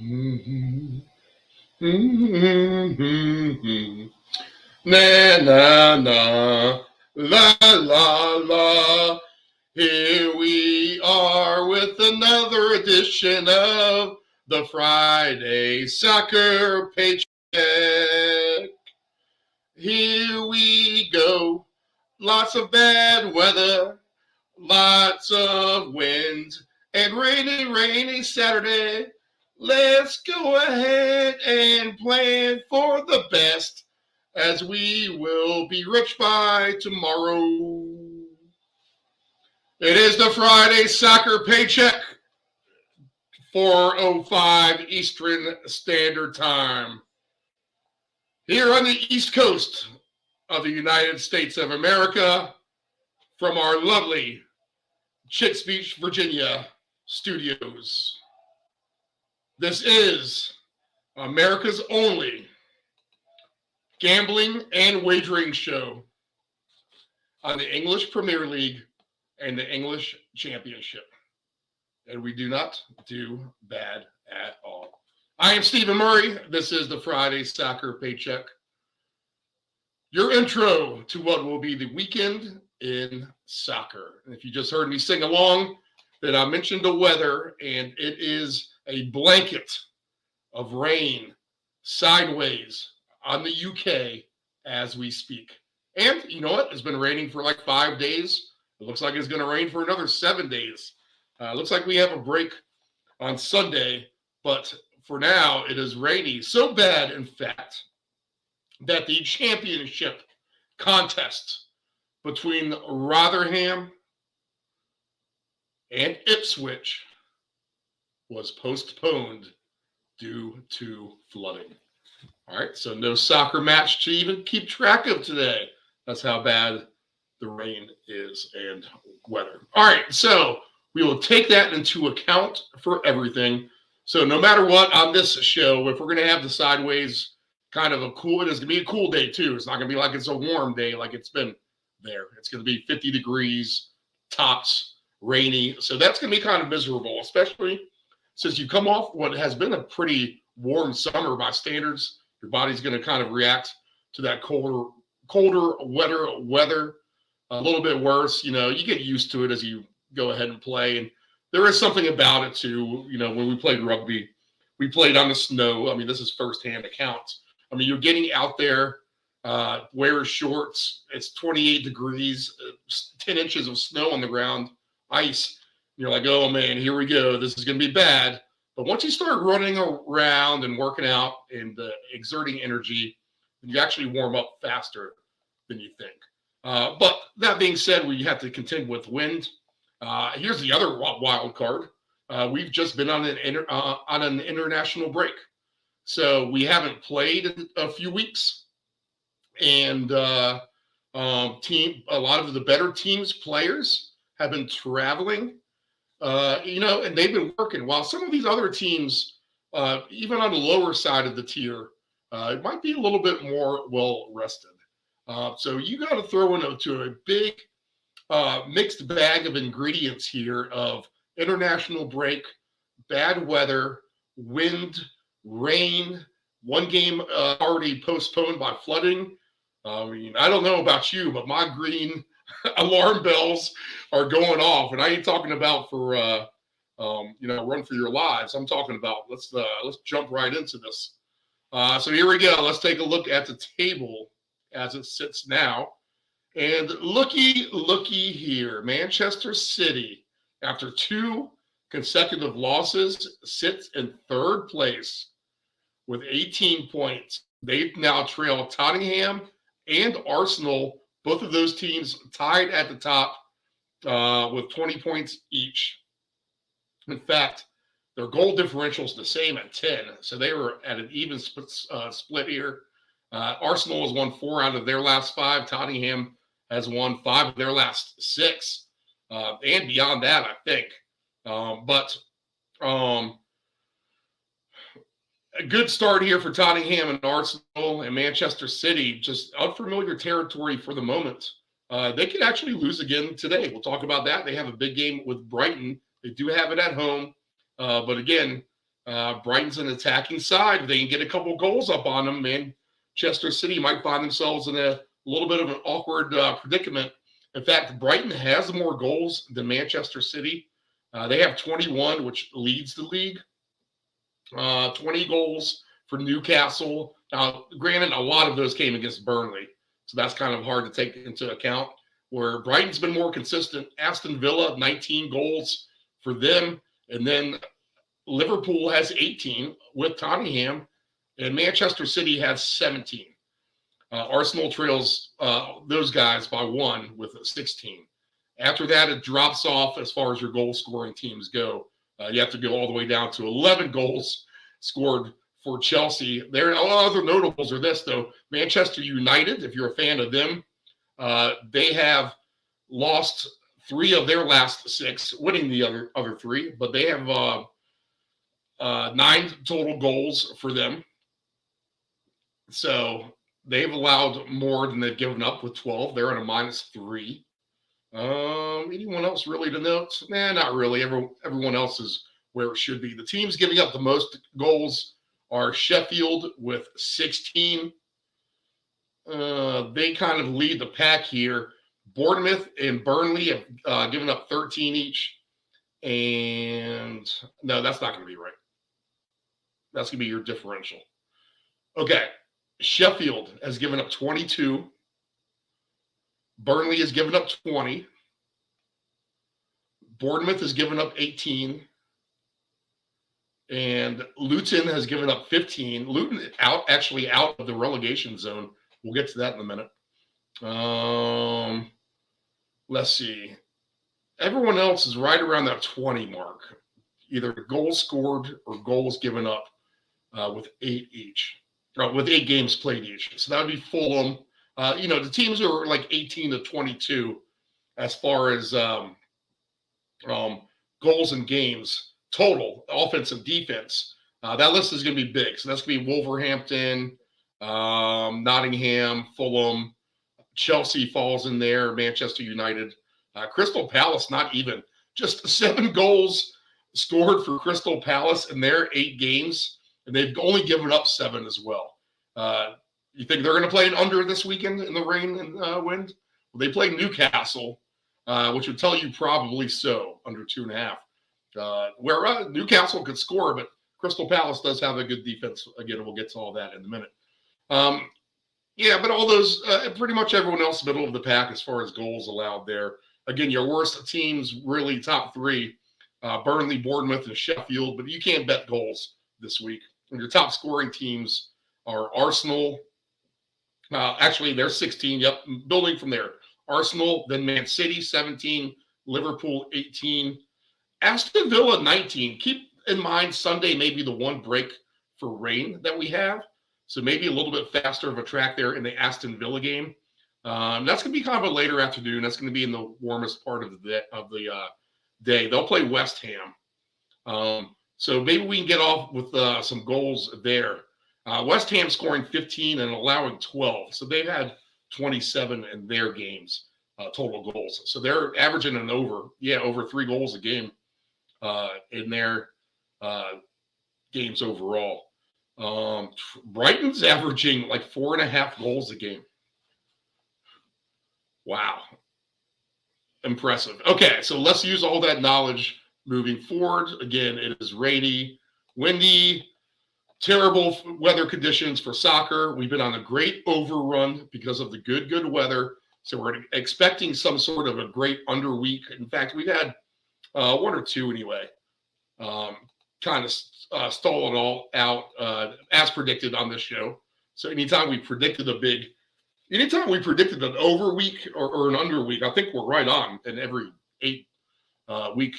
Na na na, la la la. Here we are with another edition of the Friday Soccer Paycheck. Here we go. Lots of bad weather, lots of wind, and rainy Saturday. Let's go ahead and plan for the best, as we will be rich by tomorrow. It is the Friday Soccer Paycheck, 4:05 Eastern Standard Time. Here on the East Coast of the United States of America, from our lovely Chicks Beach, Virginia studios. This is America's only gambling and wagering show on the English Premier League and the English Championship. And we do not do bad at all. I am Stephen Murray. This is the Friday Soccer Paycheck. Your intro to what will be the weekend in soccer. And if you just heard me sing along, then I mentioned the weather, and it is a blanket of rain sideways on the UK as we speak. And you know what? It's been raining for like 5 days. It looks like it's going to rain for another 7 days. Looks like we have a break on Sunday, but for now it is rainy. So bad, in fact, that the championship contest between Rotherham and Ipswich was postponed due to flooding. All right, so no soccer match to even keep track of today. That's how bad the rain is and weather. All right, so we will take that into account for everything. So no matter what on this show, if we're going to have the sideways kind of a cool, it is going to be a cool day too. It's not going to be like it's a warm day like it's been there. It's going to be 50 degrees, tops, rainy. So that's going to be kind of miserable, especially since you come off what has been a pretty warm summer by standards. Your body's going to kind of react to that colder, wetter weather a little bit worse. You know, you get used to it as you go ahead and play. And there is something about it too. You know, when we played rugby, we played on the snow. I mean, this is firsthand accounts. I mean, you're getting out there, wear shorts. It's 28 degrees, 10 inches of snow on the ground, ice. You're like, oh man, here we go. This is going to be bad. But once you start running around and working out and exerting energy, you actually warm up faster than you think. But that being said, we have to contend with wind. Here's the other wild card. We've just been on an international break. So we haven't played in a few weeks. And a lot of the better teams' players have been traveling. And they've been working. While some of these other teams, even on the lower side of the tier, it might be a little bit more well-rested. So you got to throw into a big mixed bag of ingredients here of international break, bad weather, wind, rain, one game already postponed by flooding. I mean, I don't know about you, but my green alarm bells are going off, and I ain't talking about for run for your lives. I'm talking about let's jump right into this. So here we go. Let's take a look at the table as it sits now, and looky here, Manchester City, after 2 consecutive losses, sits in 3rd place with 18 points. They now trail Tottenham and Arsenal. Both of those teams tied at the top with 20 points each. In fact, their goal differential is the same at 10, so they were at an even split here. Arsenal has won 4 out of their last 5. Tottenham has won 5 of their last 6, and beyond that, I think. But a good start here for Tottenham and Arsenal, and Manchester City, just unfamiliar territory for the moment. They could actually lose again today. We'll talk about that. They have a big game with Brighton. They do have it at home. But again, Brighton's an attacking side. If they can get a couple goals up on them, Manchester City might find themselves in a little bit of an awkward predicament. In fact, Brighton has more goals than Manchester City. They have 21, which leads the league. 20 goals for Newcastle. Now, granted, a lot of those came against Burnley, so that's kind of hard to take into account. Where Brighton's been more consistent. Aston Villa, 19 goals for them. And then Liverpool has 18 with Tottenham, and Manchester City has 17. Arsenal trails those guys by 1 with 16. After that, it drops off as far as your goal-scoring teams go. You have to go all the way down to 11 goals scored for Chelsea. There, a lot of other notables are this, though. Manchester United, if you're a fan of them, they have lost 3 of their last 6, winning the other 3, but they have 9 total goals for them. So they've allowed more than they've given up with 12. They're at a -3. Anyone else really to note? Nah, not really. Everyone else is where it should be. The teams giving up the most goals are Sheffield with 16. They kind of lead the pack here. Bournemouth and Burnley have given up 13 each. And no, that's not going to be right. That's going to be your differential. Okay. Sheffield has given up 22. Burnley has given up 20. Bournemouth has given up 18. And Luton has given up 15. Luton actually out of the relegation zone. We'll get to that in a minute. Let's see. Everyone else is right around that 20 mark. Either goals scored or goals given up with 8 each. With 8 games played each. So that would be Fulham. The teams are like 18 to 22 as far as goals and games total, offense and defense. That list is going to be big. So that's going to be Wolverhampton, Nottingham, Fulham, Chelsea falls in there, Manchester United. Crystal Palace, not even. Just 7 goals scored for Crystal Palace in their 8 games, and they've only given up 7 as well. You think they're going to play an under this weekend in the rain and wind? Well, they play Newcastle, which would tell you probably so, under 2.5. Where Newcastle could score, but Crystal Palace does have a good defense. Again, we'll get to all that in a minute. But all those, pretty much everyone else middle of the pack as far as goals allowed there. Again, your worst teams, really top 3, Burnley, Bournemouth, and Sheffield, but you can't bet goals this week. And your top scoring teams are Arsenal. Actually, they're 16. Yep, building from there. Arsenal, then Man City, 17. Liverpool, 18. Aston Villa, 19. Keep in mind, Sunday may be the one break for rain that we have. So maybe a little bit faster of a track there in the Aston Villa game. That's going to be kind of a later afternoon. That's going to be in the warmest part of the day. They'll play West Ham. So maybe we can get off with some goals there. West Ham scoring 15 and allowing 12. So they've had 27 in their games, total goals. So they're averaging over 3 goals a game in their games overall. Brighton's averaging like 4.5 goals a game. Wow. Impressive. Okay, so let's use all that knowledge moving forward. Again, it is rainy, windy, terrible weather conditions for soccer. We've been on a great overrun because of the good weather. So we're expecting some sort of a great under week. In fact, we've had 1 or 2 anyway. Kind of stall it all out as predicted on this show. So anytime we predicted an over week or an under week, I think we're right on in every 8 week.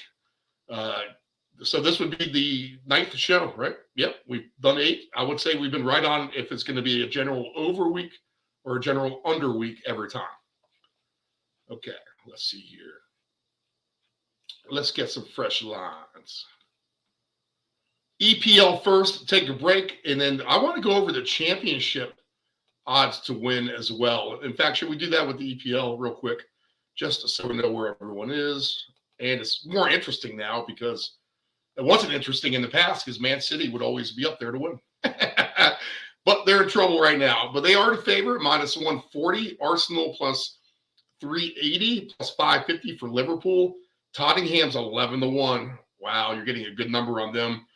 So this would be the 9th show, right? Yep, we've done 8. I would say we've been right on if it's going to be a general over week or a general under week every time. Okay, let's see here. Let's get some fresh lines. EPL first, take a break, and then I want to go over the championship odds to win as well. In fact, should we do that with the EPL real quick, just so we know where everyone is? And it's more interesting now because It wasn't interesting in the past because Man City would always be up there to win. But they're in trouble right now. But they are the favorite, minus 140. Arsenal plus 380, plus 550 for Liverpool. Tottenham's 11-1. Wow, you're getting a good number on them.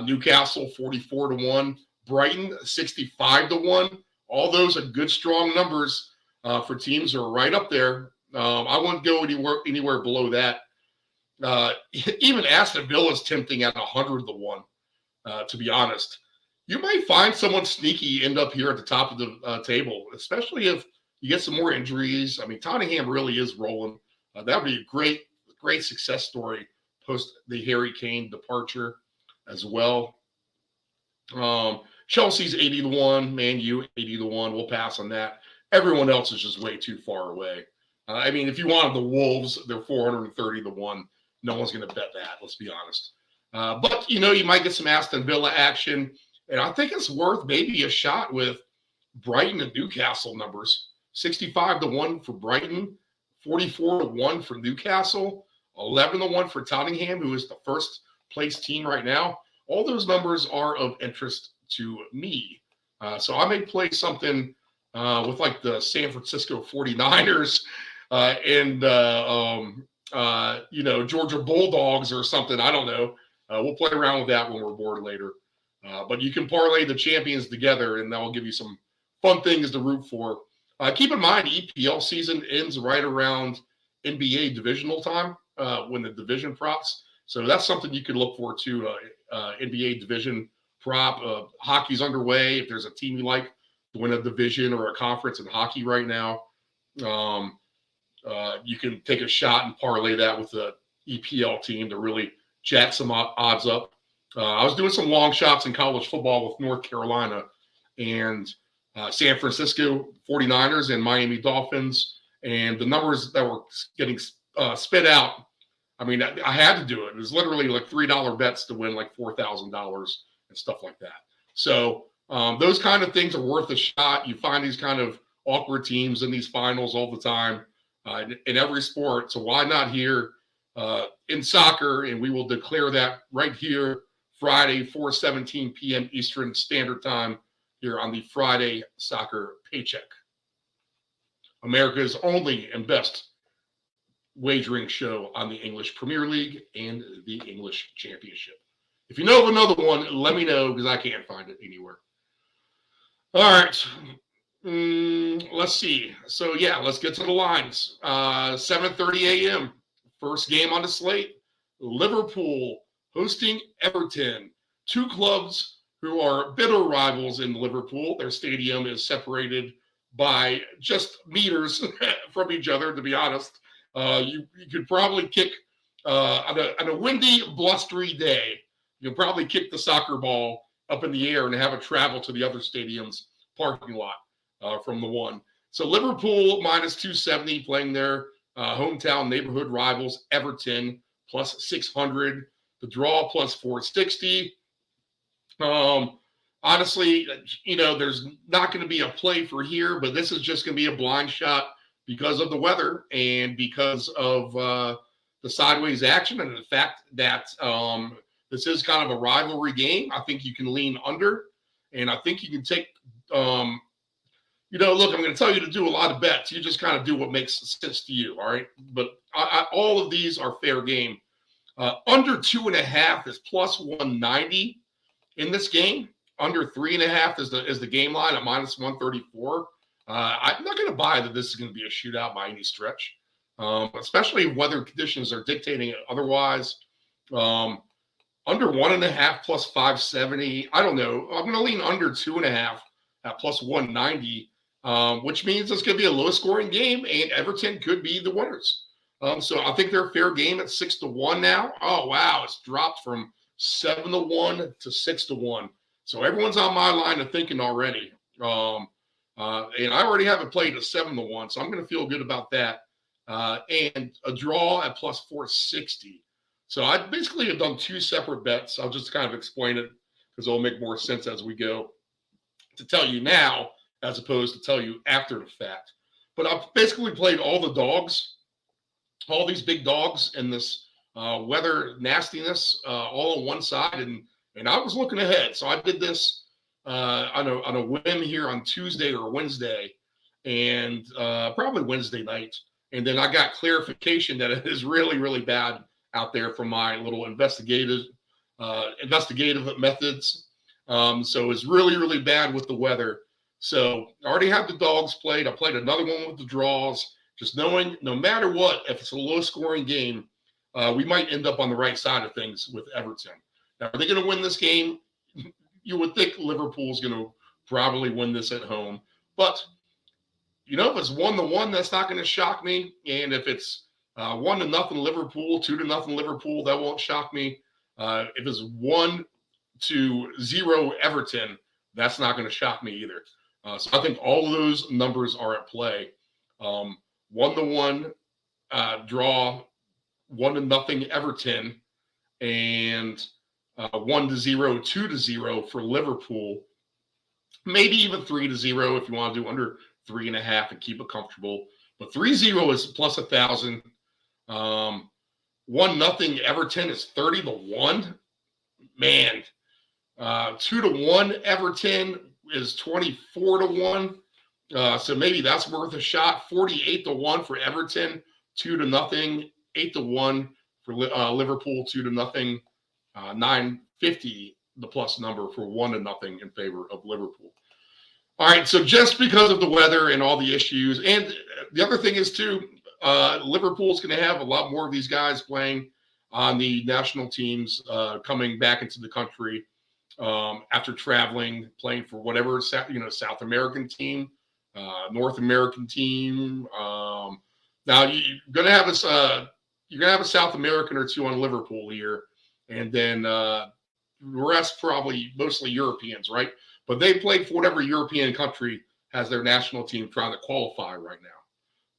Newcastle 44-1. Brighton 65-1. All those are good, strong numbers for teams that are right up there. I wouldn't go anywhere below that. Even Aston Villa is tempting at 100-1. To be honest, you may find someone sneaky end up here at the top of the table, especially if you get some more injuries. I mean, Tottenham really is rolling. That would be a great success story post the Harry Kane departure as well. Chelsea's 80-1, Man U 80-1. We'll pass on that. Everyone else is just way too far away. I mean, if you wanted the Wolves, they're 430-1. No one's going to bet that, let's be honest. But, you might get some Aston Villa action. And I think it's worth maybe a shot with Brighton and Newcastle numbers. 65-1 for Brighton, 44-1 for Newcastle, 11-1 for Tottenham, who is the first place team right now. All those numbers are of interest to me. So I may play something with like the San Francisco 49ers and Georgia Bulldogs or something. I don't know. We'll play around with that when we're bored later. But you can parlay the champions together, and that will give you some fun things to root for. Keep in mind, EPL season ends right around NBA divisional time when the division props. So that's something you can look for too. NBA division prop. Hockey's underway. If there's a team you like to win a division or a conference in hockey right now, you can take a shot and parlay that with the EPL team to really jack some odds up. I was doing some long shots in college football with North Carolina and San Francisco 49ers and Miami Dolphins, and the numbers that were getting spit out, I mean, I had to do it. It was literally like $3 bets to win like $4,000 and stuff like that. So those kind of things are worth a shot. You find these kind of awkward teams in these finals all the time in every sport. So why not here in soccer? And we will declare that right here Friday, 4:17 p.m. Eastern Standard Time here on the Friday Soccer Paycheck. America's only and best wagering show on the English Premier League and the English Championship. If you know of another one, let me know because I can't find it anywhere. All right. Let's see. So, yeah, let's get to the lines. 7:30 a.m. First game on the slate. Liverpool hosting Everton. Two clubs who are bitter rivals in Liverpool. Their stadium is separated by just meters from each other, to be honest. You could probably kick on a windy, blustery day. You can probably kick the soccer ball up in the air and have it travel to the other stadium's parking lot from the one. So Liverpool minus 270 playing their hometown neighborhood rivals, Everton plus 600. The draw plus 460. Honestly, there's not going to be a play for here, but this is just going to be a blind shot because of the weather and because of the sideways action and the fact that this is kind of a rivalry game. I think you can lean under, and I think you can take, look, I'm going to tell you to do a lot of bets. You just kind of do what makes sense to you, all right? But all of these are fair game. Under 2.5 is plus 190 in this game. Under 3.5 is the game line at minus 134. I'm not going to buy that this is going to be a shootout by any stretch, especially if weather conditions are dictating it otherwise. Under 1.5 plus 570. I don't know. I'm going to lean under 2.5 at plus 190, which means it's going to be a low scoring game, and Everton could be the winners. So I think they're a fair game at 6-1 now. Oh, wow. It's dropped from 7-1 to 6-1. So everyone's on my line of thinking already. And I already have it played at 7-1, so I'm going to feel good about that. And a draw at plus 460. So I basically have done two separate bets. I'll just kind of explain it because it'll make more sense as we go to tell you now as opposed to tell you after the fact. But I've basically played all the dogs, all these big dogs in this weather nastiness all on one side, and I was looking ahead. So I did this on a whim here on Tuesday or Wednesday, and probably Wednesday night. And then I got clarification that it is really, really bad out there from my little investigative methods. So it's really, really bad with the weather. So I already have the dogs played. I played another one with the draws, just knowing no matter what, if it's a low scoring game, we might end up on the right side of things with Everton. Now, are they going to win this game? You would think Liverpool's going to probably win this at home. But, if it's 1-1, that's not going to shock me. And if it's 1-0 Liverpool, 2-0 Liverpool, that won't shock me. If it's 1-0 Everton, that's not going to shock me either. So I think all of those numbers are at play. 1-1 draw, 1-0 Everton, and 1-0, 2-0 for Liverpool. Maybe even 3-0 if you want to do under 3.5 and keep it comfortable. But 3-0 is plus 1,000. 1-0 Everton is 30-1. Man, 2-1 Everton is 24-1. So maybe that's worth a shot. 48-1 for Everton, 2-0, 8-1 for Liverpool, 2-0, 950 the plus number for 1-0 in favor of Liverpool. All right, so just because of the weather and all the issues, and the other thing is too, Liverpool's going to have a lot more of these guys playing on the national teams coming back into the country after traveling, playing for whatever South American team, North American team. Now you're going to have a South American or two on Liverpool here, and then the rest probably mostly Europeans, right? But they played for whatever European country has their national team trying to qualify right now.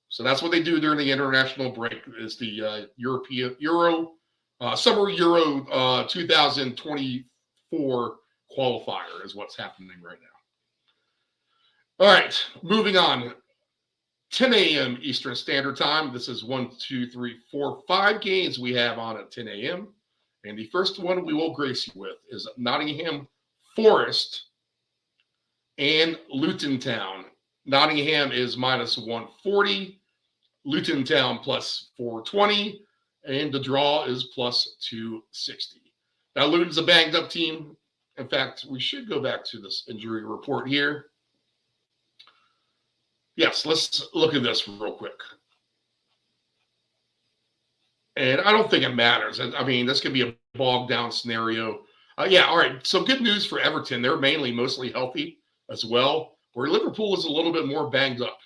So that's what they do during the international break is the Summer Euro 2024 qualifier is what's happening right now. All right, moving on. 10 a.m. Eastern Standard Time. This is 1, 2, 3, 4, 5 games we have on at 10 a.m. And the first one we will grace you with is Nottingham Forest and Luton Town. Nottingham is minus 140, Luton Town plus 420, and the draw is plus 260. Now, Luton's a banged up team. In fact, we should go back to this injury report here. Yes, let's look at this real quick. And I don't think it matters. I mean, this could be a bogged down scenario. All right. So good news for Everton. They're mostly healthy as well, where Liverpool is a little bit more banged up,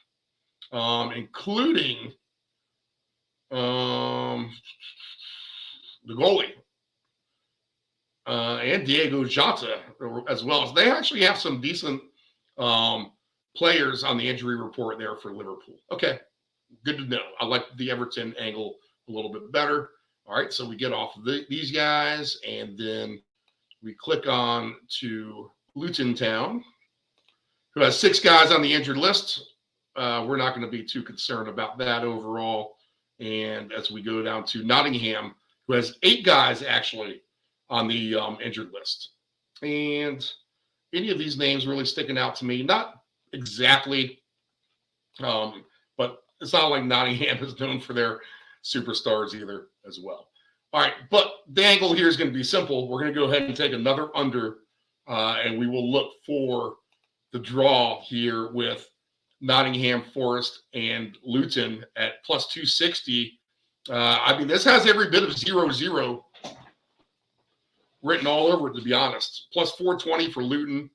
including the goalie and Diego Jota as well. So they actually have some decent players on the injury report there for Liverpool. Okay, good to know. I like the Everton angle a little bit better. All right, so we get off of these guys, and then we click on to Luton Town, who has 6 guys on the injured list. We're not going to be too concerned about that overall. And as we go down to Nottingham, who has 8 guys actually on the injured list. And any of these names really sticking out to me? Not exactly, but it's not like Nottingham is known for their superstars either as well. All right, but the angle here is going to be simple. We're going to go ahead and take another under, and we will look for the draw here with Nottingham Forest and Luton at plus 260. I mean, this has every bit of 0-0 written all over it, to be honest. Plus 420 for Luton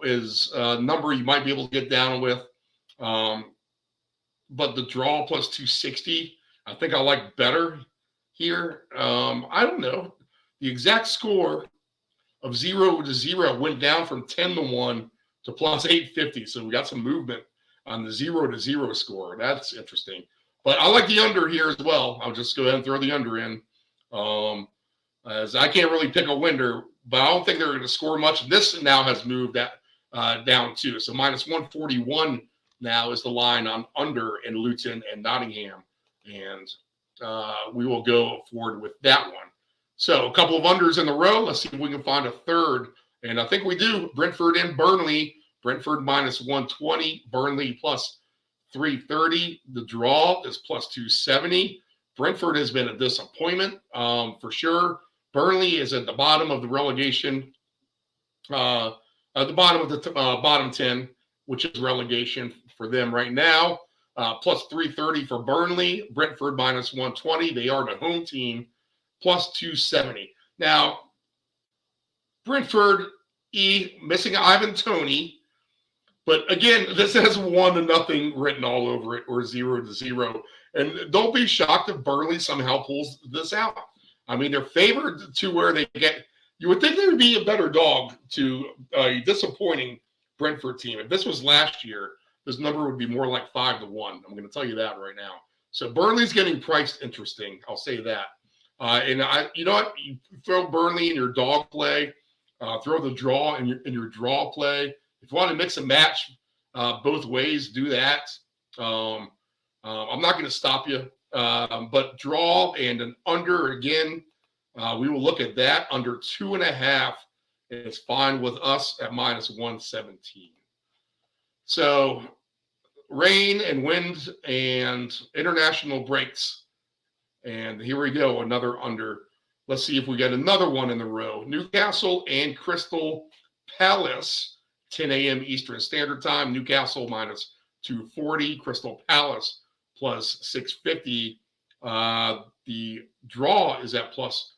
is a number you might be able to get down with. But the draw plus 260, I think I like better here. I don't know. The exact score of 0-0 went down from 10-1 to plus 850. So we got some movement on the 0-0 score. That's interesting. But I like the under here as well. I'll just go ahead and throw the under in. As I can't really pick a winner, but I don't think they're going to score much. This now has moved that down too. So minus 141 now is the line on under in Luton and Nottingham. And we will go forward with that one. So a couple of unders in a row. Let's see if we can find a third. And I think we do. Brentford and Burnley. Brentford minus 120. Burnley plus 330. The draw is plus 270. Brentford has been a disappointment for sure. Burnley is at the bottom of the relegation, at the bottom of the bottom 10, which is relegation for them right now. Plus 330 for Burnley. Brentford minus 120. They are the home team. Plus 270. Now, Brentford missing Ivan Toney, but again, this has 1-0 written all over it, or 0-0. And don't be shocked if Burnley somehow pulls this out. I mean, they're favored to where they get. You would think they would be a better dog to a disappointing Brentford team. If this was last year, this number would be more like 5-1. I'm going to tell you that right now. So Burnley's getting priced interesting. I'll say that. You know what? You throw Burnley in your dog play, throw the draw in your draw play. If you want to mix and match both ways, do that. I'm not going to stop you, but draw and an under again. We will look at that. Under 2.5 is fine with us at minus 117. So rain and wind and international breaks. And here we go, another under. Let's see if we get another one in the row. Newcastle and Crystal Palace, 10 a.m. Eastern Standard Time. Newcastle minus 240, Crystal Palace plus 650. The draw is at plus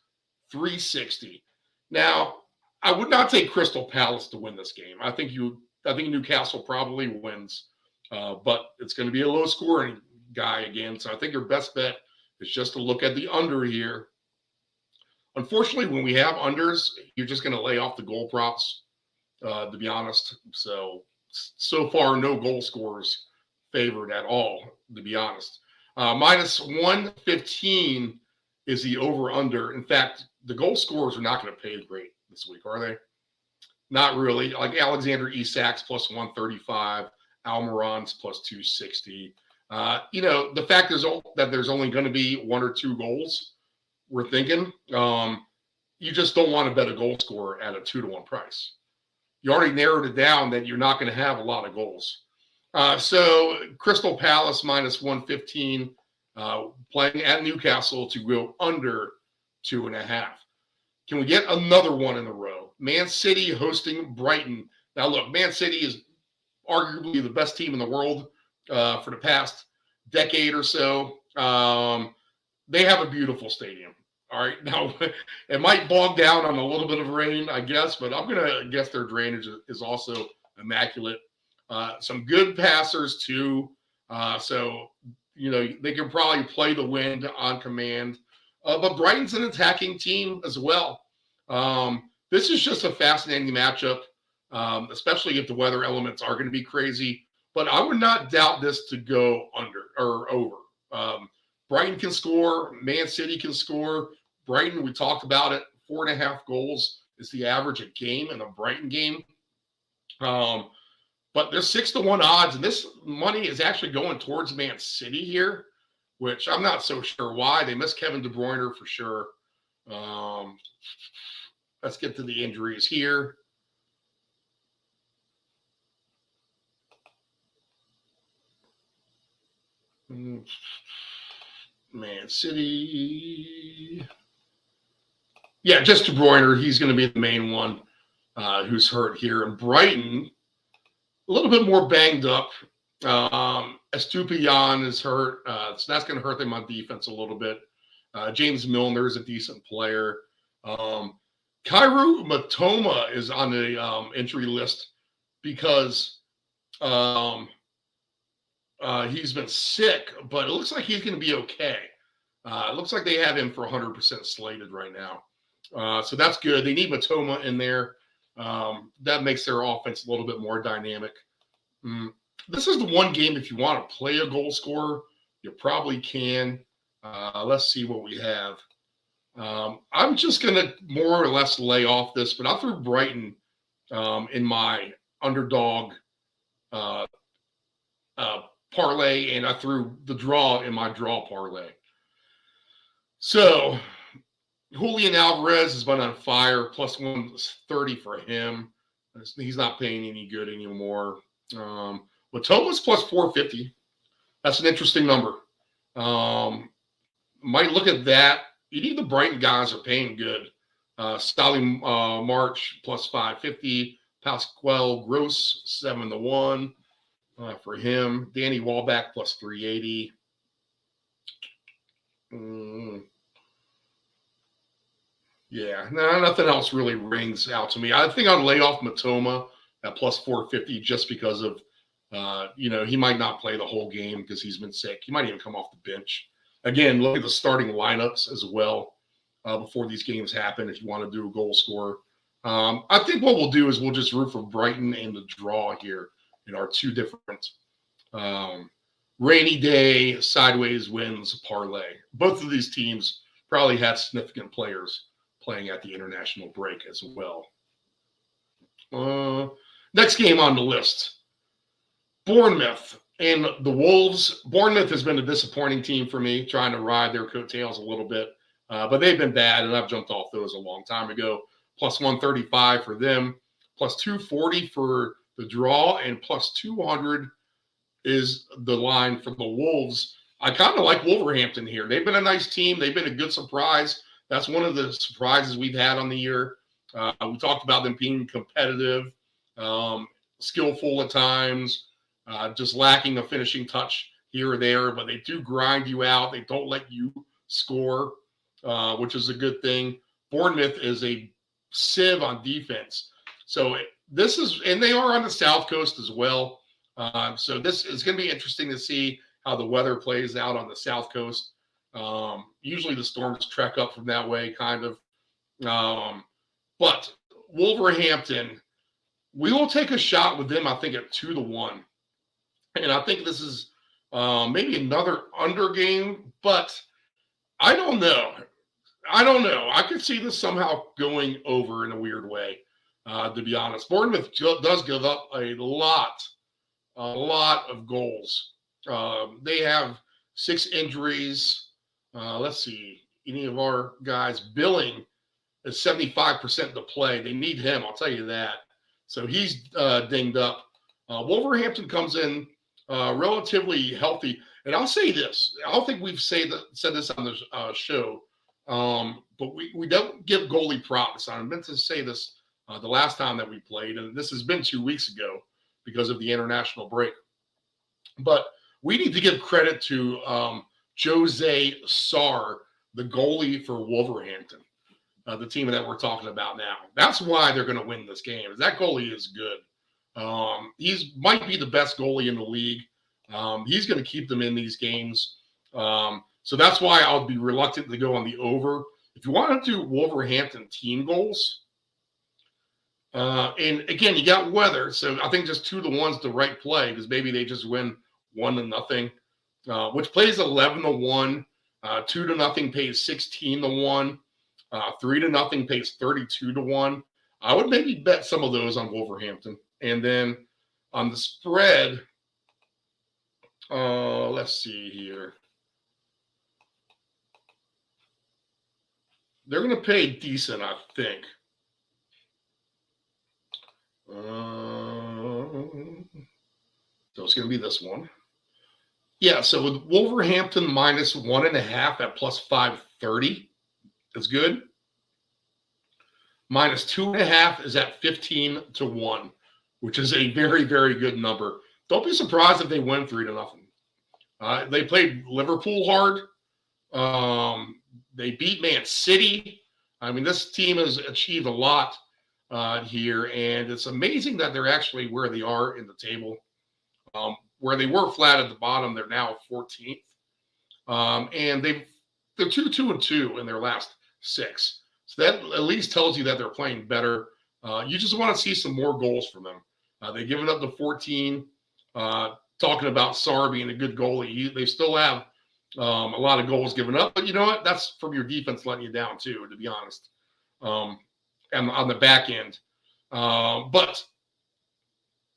360. Now, I would not take Crystal Palace to win this game. I think Newcastle probably wins, but it's going to be a low scoring guy again. So I think your best bet is just to look at the under here. Unfortunately, when we have unders, you're just going to lay off the goal props, to be honest. So far, no goal scorers favored at all, to be honest. Minus 115 is the over-under. In fact, the goal scorers are not going to pay great this week, are they? Not really. Like Alexander Isak's plus 135, Almiron's plus 260. The fact is that there's only going to be 1 or 2 goals, we're thinking. You just don't want to bet a goal scorer at a 2-to-1 price. You already narrowed it down that you're not going to have a lot of goals. So Crystal Palace minus 115, playing at Newcastle to go under 2.5. Can we get another one in a row? Man City hosting Brighton. Now, look, Man City is arguably the best team in the world for the past decade or so. They have a beautiful stadium. All right. Now, it might bog down on a little bit of rain, I guess, but I'm going to guess their drainage is also immaculate. Some good passers, too. They can probably play the wind on command. But Brighton's an attacking team as well. This is just a fascinating matchup, especially if the weather elements are going to be crazy. But I would not doubt this to go under or over. Brighton can score. Man City can score. Brighton, we talked about it, 4.5 goals is the average a game in a Brighton game. But there's 6-to-1 odds, and this money is actually going towards Man City here, which I'm not so sure why. They missed Kevin De Bruyne for sure. Let's get to the injuries here. Man City. Yeah, just De Bruyne. He's going to be the main one who's hurt here. And Brighton, a little bit more banged up. Estupiñán is hurt. So that's going to hurt them on defense a little bit. James Milner is a decent player. Kairu Matoma is on the injury list because he's been sick, but it looks like he's going to be okay. It looks like they have him for 100% slated right now. So that's good. They need Matoma in there. That makes their offense a little bit more dynamic. This is the one game, if you want to play a goal scorer, you probably can. Let's see what we have. I'm just going to more or less lay off this, but I threw Brighton in my underdog parlay, and I threw the draw in my draw parlay. So Julian Alvarez has been on fire, plus 130 for him. He's not paying any good anymore. Matoma's plus 450. That's an interesting number. Might look at that. Even the Brighton guys are paying good. Solly March plus 550. Pasquale Gross 7-1 for him. Danny Wallback plus 380. Yeah, no, nothing else really rings out to me. I think I'll lay off Matoma at plus 450 just because of, he might not play the whole game because he's been sick. He might even come off the bench. Again, look at the starting lineups as well before these games happen if you want to do a goal scorer. I think what we'll do is we'll just root for Brighton and the draw here in our two different rainy day sideways wins parlay. Both of these teams probably had significant players playing at the international break as well. Next game on the list, Bournemouth and the Wolves. Bournemouth has been a disappointing team for me, trying to ride their coattails a little bit. But they've been bad, and I've jumped off those a long time ago. Plus 135 for them, plus 240 for the draw, and plus 200 is the line for the Wolves. I kind of like Wolverhampton here. They've been a nice team. They've been a good surprise. That's one of the surprises we've had on the year. We talked about them being competitive, skillful at times, just lacking a finishing touch here or there, but they do grind you out. They don't let you score, which is a good thing. Bournemouth is a sieve on defense. So this is, and they are on the South Coast as well. So this is going to be interesting to see how the weather plays out on the South Coast. Usually the storms trek up from that way, kind of. But Wolverhampton, we will take a shot with them, I think, at 2-1. And I think this is maybe another under game, but I don't know. I could see this somehow going over in a weird way, to be honest. Bournemouth does give up a lot of goals. They have 6 injuries. Let's see. Any of our guys, Billing is 75% to play. They need him, I'll tell you that. So he's dinged up. Wolverhampton comes in relatively healthy. And I'll say this. I don't think we've said this on the show, but we don't give goalie props. I meant to say this the last time that we played, and this has been 2 weeks ago because of the international break. But we need to give credit to Jose Sarr, the goalie for Wolverhampton, the team that we're talking about now. That's why they're going to win this game. That goalie is good. He might be the best goalie in the league. He's going to keep them in these games. So that's why I'll be reluctant to go on the over. If you want to do Wolverhampton team goals, and again, you got weather. So I think just 2-1 is the right play because maybe they just win 1-0, which plays 11-1. 2-0 pays 16-1. 3-0 pays 32-1. I would maybe bet some of those on Wolverhampton. And then on the spread, let's see here. They're going to pay decent, I think. So it's going to be this one. Yeah, so with Wolverhampton minus 1.5 at plus 530, that's good. Minus 2.5 is at 15-1, which is a very, very good number. Don't be surprised if they win 3-0. They played Liverpool hard. They beat Man City. I mean, this team has achieved a lot here, and it's amazing that they're actually where they are in the table. Where they were flat at the bottom, they're now 14th. And they're 2-2-2 in their last 6. So that at least tells you that they're playing better. You just want to see some more goals from them. They've given up the 14. Talking about Sarr being a good goalie, they still have a lot of goals given up. But you know what? That's from your defense letting you down too, to be honest. And on the back end. But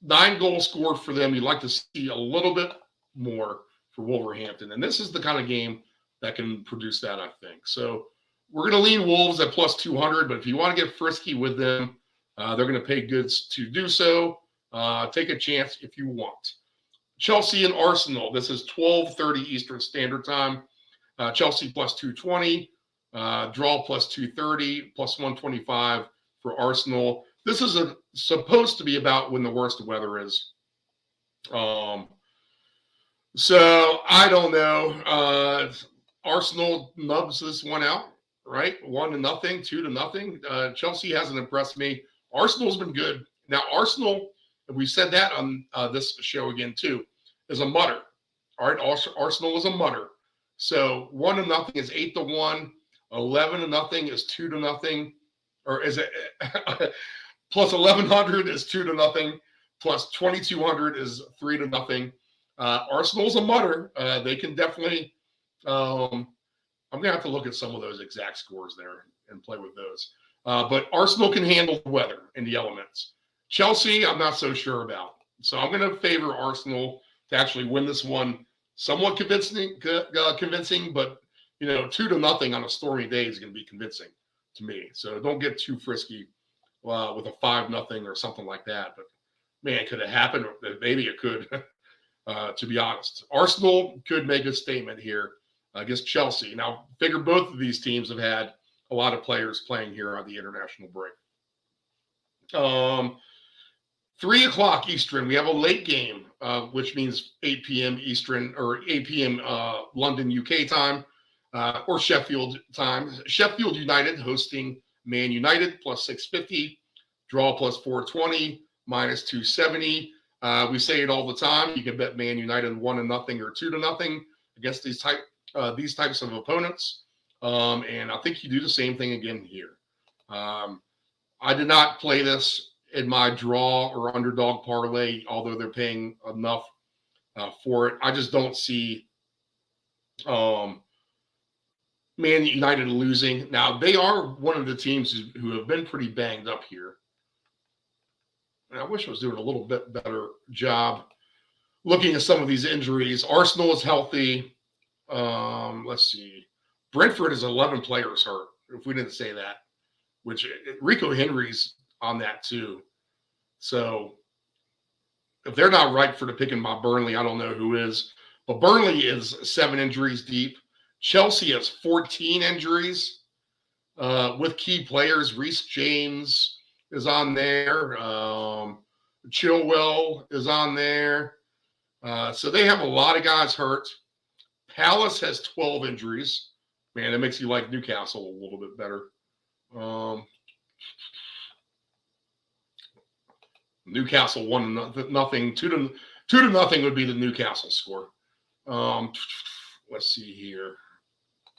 9 goals scored for them. You'd like to see a little bit more for Wolverhampton. And this is the kind of game that can produce that, I think. So we're going to lean Wolves at plus 200, but if you want to get frisky with them, they're going to pay goods to do so. Take a chance if you want. Chelsea and Arsenal. This is 12:30 Eastern Standard Time. Chelsea plus 220, draw plus 230, plus 125 for Arsenal. This is supposed to be about when the worst weather is. So I don't know. Arsenal nubs this one out, right? 1-0, 2-0. Chelsea hasn't impressed me. Arsenal's been good. Now, Arsenal, and we said that on this show again too, is a mutter. All right, Arsenal is a mutter. So 1-0 is 8-1, 11-0 is 2-0, or is it plus 1100 is 2-0, plus 2200 is 3-0. Arsenal's a mutter. They can definitely. I'm gonna have to look at some of those exact scores there and play with those. But Arsenal can handle the weather and the elements. Chelsea, I'm not so sure about. So I'm gonna favor Arsenal to actually win this one. Somewhat convincing, but 2-0 on a stormy day is going to be convincing to me. So don't get too frisky with a 5-0 or something like that. But man, could it happen? Maybe it could. To be honest, Arsenal could make a statement here against Chelsea. Now, figure both of these teams have had a lot of players playing here on the international break. 3 o'clock Eastern, we have a late game, which means 8 p.m. Eastern or 8 p.m. London, UK time, or Sheffield time. Sheffield United hosting Man United plus 650, draw plus 420, minus 270. We say it all the time. You can bet Man United 1-0 or 2-0 against these types of opponents. And I think you do the same thing again here. I did not play this in my draw or underdog parlay, although they're paying enough for it. I just don't see Man United losing. Now, they are one of the teams who have been pretty banged up here. And I wish I was doing a little bit better job looking at some of these injuries. Arsenal is healthy. Let's see. Brentford has 11 players hurt, if we didn't say that, which Rico Henry's on that too. So if they're not right for the picking my Burnley, I don't know who is. But Burnley is 7 injuries deep. Chelsea has 14 injuries with key players. Reece James is on there. Chilwell is on there. So they have a lot of guys hurt. Palace has 12 injuries. Man, that makes you like Newcastle a little bit better. Newcastle 1-0, 2-0 would be the Newcastle score. Let's see here.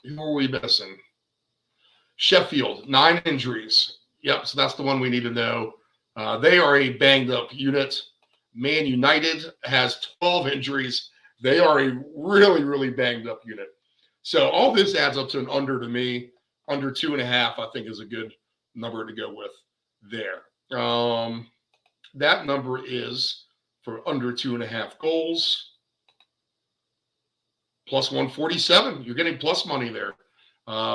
Who are we missing? Sheffield, 9 injuries. Yep, so that's the one we need to know. They are a banged up unit. Man United has 12 injuries. They are a really, really banged up unit. So all this adds up to an under to me. Under 2.5, I think, is a good number to go with there. That number is for under 2.5 goals. Plus 147. You're getting plus money there,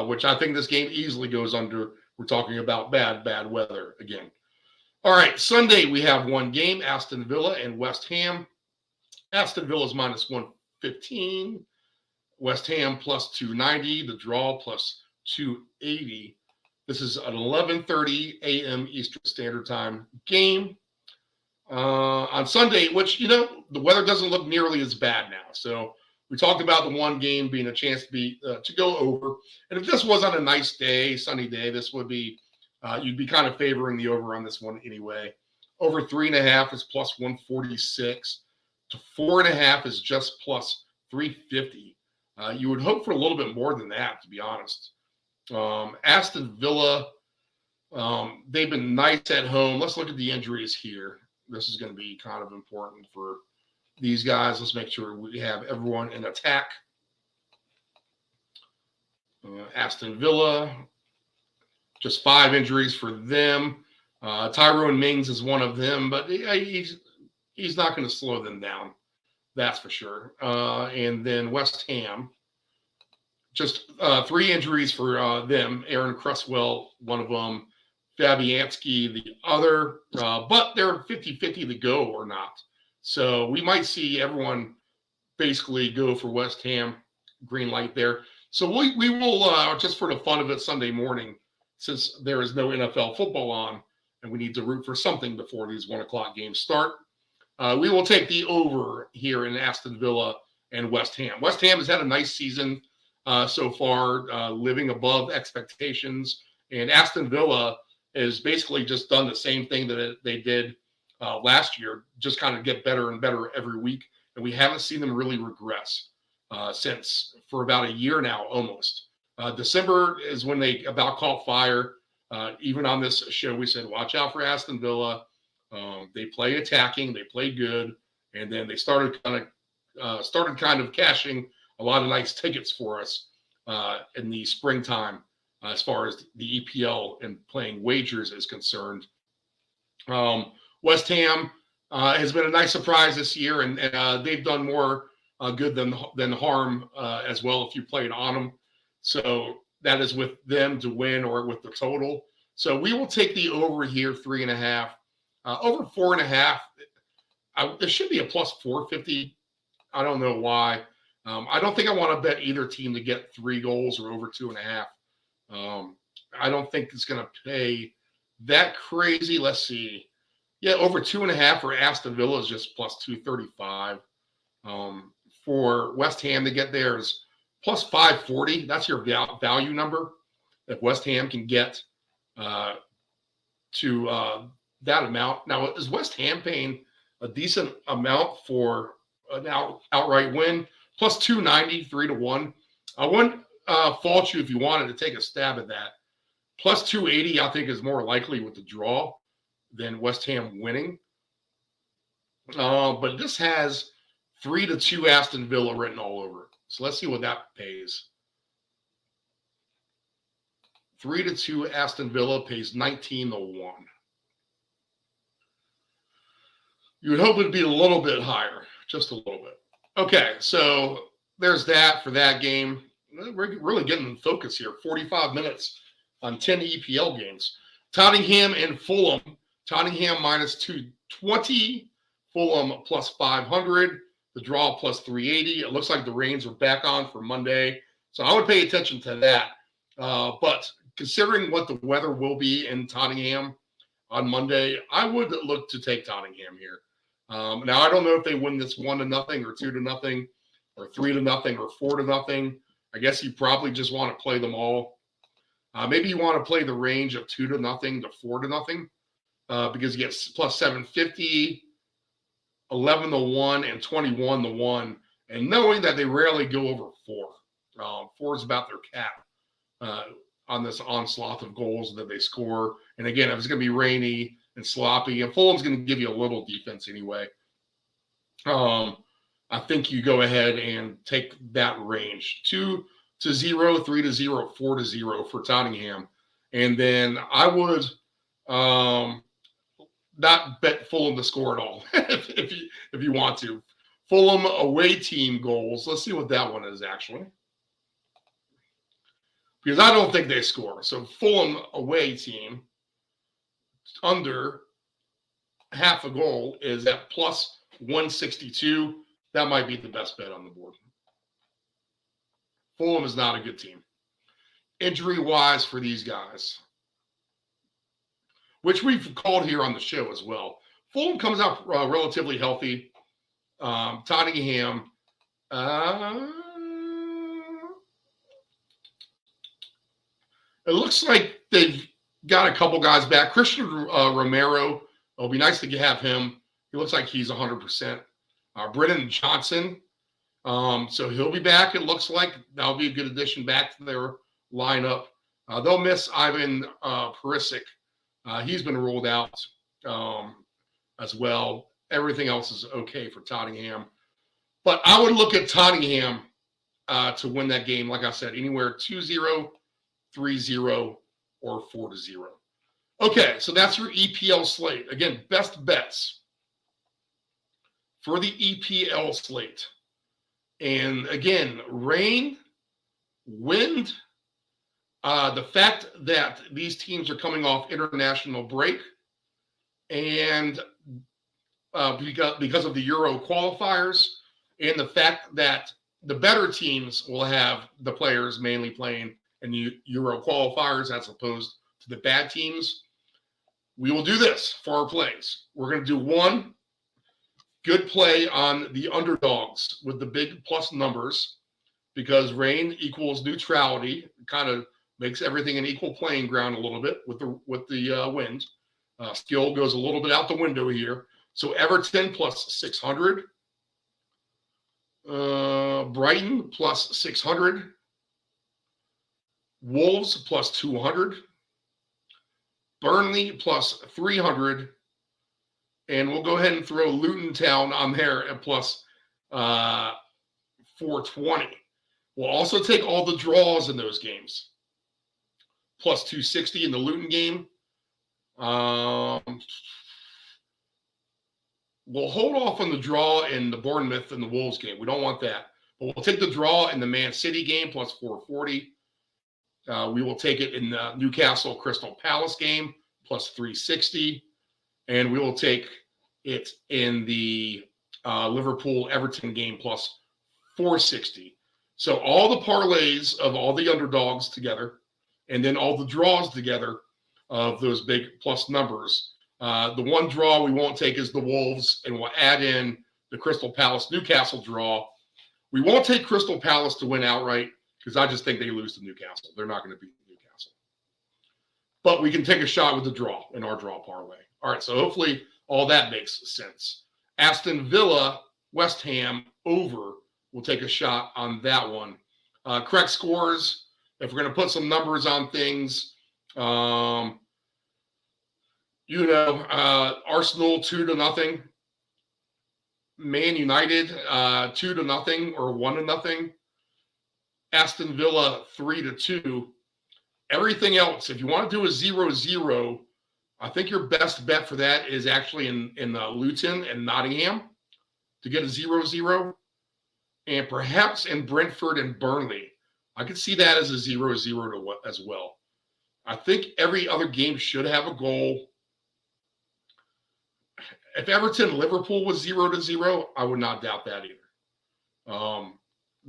which I think this game easily goes under. We're talking about bad weather again. All right, Sunday we have one game, Aston Villa and West Ham. Aston Villa is minus 115. West Ham plus 290. The draw plus 280. This is an 11:30 a.m. Eastern Standard Time game on Sunday, which, the weather doesn't look nearly as bad now. So we talked about the one game being a chance to go over. And if this was on a nice day, sunny day, this would be, you'd be kind of favoring the over on this one anyway. Over 3.5 is plus 146. To 4.5 is just plus 350. You would hope for a little bit more than that, to be honest. Aston Villa, they've been nice at home. Let's look at the injuries here. This is going to be kind of important for these guys. Let's make sure we have everyone in attack. Aston Villa, just 5 injuries for them. Tyrone Mings is one of them, but he's not going to slow them down. That's for sure. And then West Ham, just 3 injuries for them. Aaron Cresswell, one of them, Fabianski, the other, but they're 50-50 to go or not. So we might see everyone basically go for West Ham, green light there. So we will, just for the fun of it, Sunday morning, since there is no NFL football on, and we need to root for something before these 1 o'clock games start, we will take the over here in Aston Villa and West Ham. West Ham has had a nice season so far, living above expectations, and Aston Villa has basically just done the same thing that they did last year, just kind of get better and better every week, and we haven't seen them really regress since for about a year now almost. December is when they about caught fire. Even on this show, we said, watch out for Aston Villa. They play attacking, they play good, and then they started kind of cashing a lot of nice tickets for us in the springtime as far as the EPL and playing wagers is concerned. West Ham has been a nice surprise this year, and they've done more good than harm as well if you played on them. So that is with them to win or with the total. So we will take the over here, 3.5. Over 4.5. It should be a plus 450. I don't know why. I don't think I want to bet either team to get 3 goals or over 2.5. I don't think it's going to pay that crazy. Let's see. Yeah, over 2.5 for Aston Villa is just plus 235. For West Ham to get there is plus 540. That's your value number. If West Ham can get to that amount. Now, is West Ham paying a decent amount for an outright win? Plus 290, 3-1. I wouldn't fault you if you wanted to take a stab at that. Plus 280, I think, is more likely with the draw than West Ham winning. But this has 3-2 Aston Villa written all over it. So let's see what that pays. 3-2 Aston Villa pays 19-1. You would hope it'd be a little bit higher, just a little bit. Okay, so there's that for that game. We're really getting in focus here. 45 minutes on 10 EPL games. Tottenham and Fulham. Tottenham minus 220. Fulham plus 500. The draw plus 380. It looks like the rains are back on for Monday. So I would pay attention to that. But considering what the weather will be in Tottenham on Monday, I would look to take Tottenham here. Now, I don't know if they win this 1-0 or 2-0 or 3-0 or 4-0. I guess you probably just want to play them all. Maybe you want to play the range of 2-0 to 4-0 because you get plus 750, 11-1, and 21-1. And knowing that they rarely go over 4. 4 is about their cap on this onslaught of goals that they score. And again, if it's going to be rainy and sloppy, and Fulham's going to give you a little defense anyway, I think you go ahead and take that range. 2-0, 3-0, 4-0 for Tottenham. And then I would not bet Fulham to score at all if you want to. Fulham away team goals. Let's see what that one is actually. Because I don't think they score. So Fulham away team under half a goal is at plus 162. That might be the best bet on the board. Fulham is not a good team. Injury-wise for these guys, which we've called here on the show as well. Fulham comes out relatively healthy. Tottenham, it looks like they've got a couple guys back. Christian Romero, it'll be nice to have him. He looks like he's 100%. Brennan Johnson, so he'll be back. It looks like that'll be a good addition back to their lineup. They'll miss Ivan Perisic. He's been ruled out as well. Everything else is okay for Tottenham. But I would look at Tottenham to win that game, like I said, anywhere 2-0, 3-0, or 4-0. Okay, so that's your EPL slate. Again, best bets for the EPL slate. And again, rain Wind, the fact that these teams are coming off international break and because of the Euro qualifiers, and the fact that the better teams will have the players mainly playing in the Euro qualifiers as opposed to the bad teams, we will do this for our plays. We're going to do one good play on the underdogs with the big plus numbers, because rain equals neutrality. It kind of makes everything an equal playing ground a little bit with the wind. Skill goes a little bit out the window here. So Everton plus 600. Brighton plus 600. Wolves plus 200. Burnley plus 300. And we'll go ahead and throw Luton Town on there at plus 420. We'll also take all the draws in those games. Plus 260 in the Luton game. We'll hold off on the draw in the Bournemouth and the Wolves game. We don't want that. But we'll take the draw in the Man City game, plus 440. We will take it in the Newcastle Crystal Palace game, plus 360. And we will take it in the Liverpool Everton game, plus 460. So all the parlays of all the underdogs together, and then all the draws together of those big plus numbers. The one draw we won't take is the Wolves, and we'll add in the Crystal Palace Newcastle draw. We won't take Crystal Palace to win outright because I just think they lose to Newcastle. They're not going to beat Newcastle. But we can take a shot with the draw in our draw parlay. All right, so hopefully all that makes sense. Aston Villa, West Ham, over. We'll take a shot on that one. Correct scores, if we're going to put some numbers on things, Arsenal 2-0. Man United 2-0 or 1-0. Aston Villa 3-2. Everything else, if you want to do a 0-0, I think your best bet for that is actually in Luton and Nottingham to get a 0-0, and perhaps in Brentford and Burnley. I could see that as a 0-0 as well. I think every other game should have a goal. If Everton Liverpool was 0-0, I would not doubt that either. To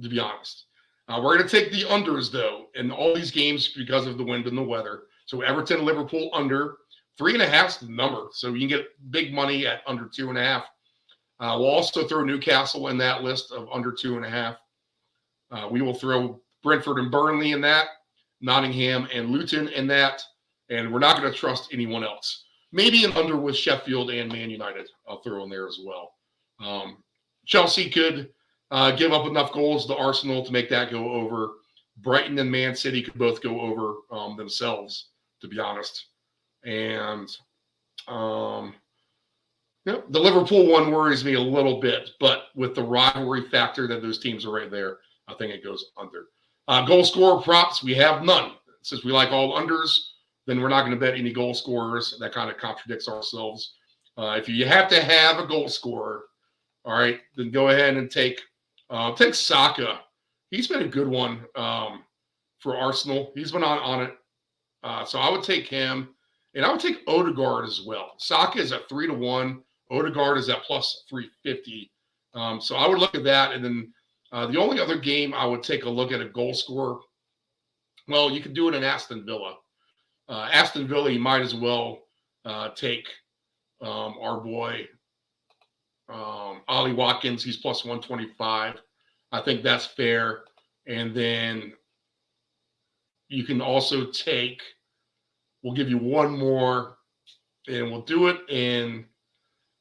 be honest, we're going to take the unders though in all these games because of the wind and the weather. So Everton Liverpool under 3.5 is the number, so you can get big money at under 2.5. We'll also throw Newcastle in that list of under 2.5. We will throw Brentford and Burnley in that, Nottingham and Luton in that, and we're not going to trust anyone else. Maybe an under with Sheffield and Man United I'll throw in there as well. Chelsea could give up enough goals to Arsenal to make that go over. Brighton and Man City could both go over themselves, to be honest. And the Liverpool one worries me a little bit, but with the rivalry factor that those teams are right there, I think it goes under. Goal scorer props, we have none. Since we like all unders, then we're not going to bet any goal scorers. That kind of contradicts ourselves. If you have to have a goal scorer, all right, then go ahead and take Saka. He's been a good one for Arsenal. He's been on it. So I would take him, and I would take Odegaard as well. Saka is at 3-1. Odegaard is at plus 350. So I would look at that, and then the only other game I would take a look at a goal scorer. Well, you could do it in Aston Villa. Aston Villa, you might as well take our boy Ollie Watkins. He's plus 125. I think that's fair. And then you can also take, we'll give you one more, and we'll do it in,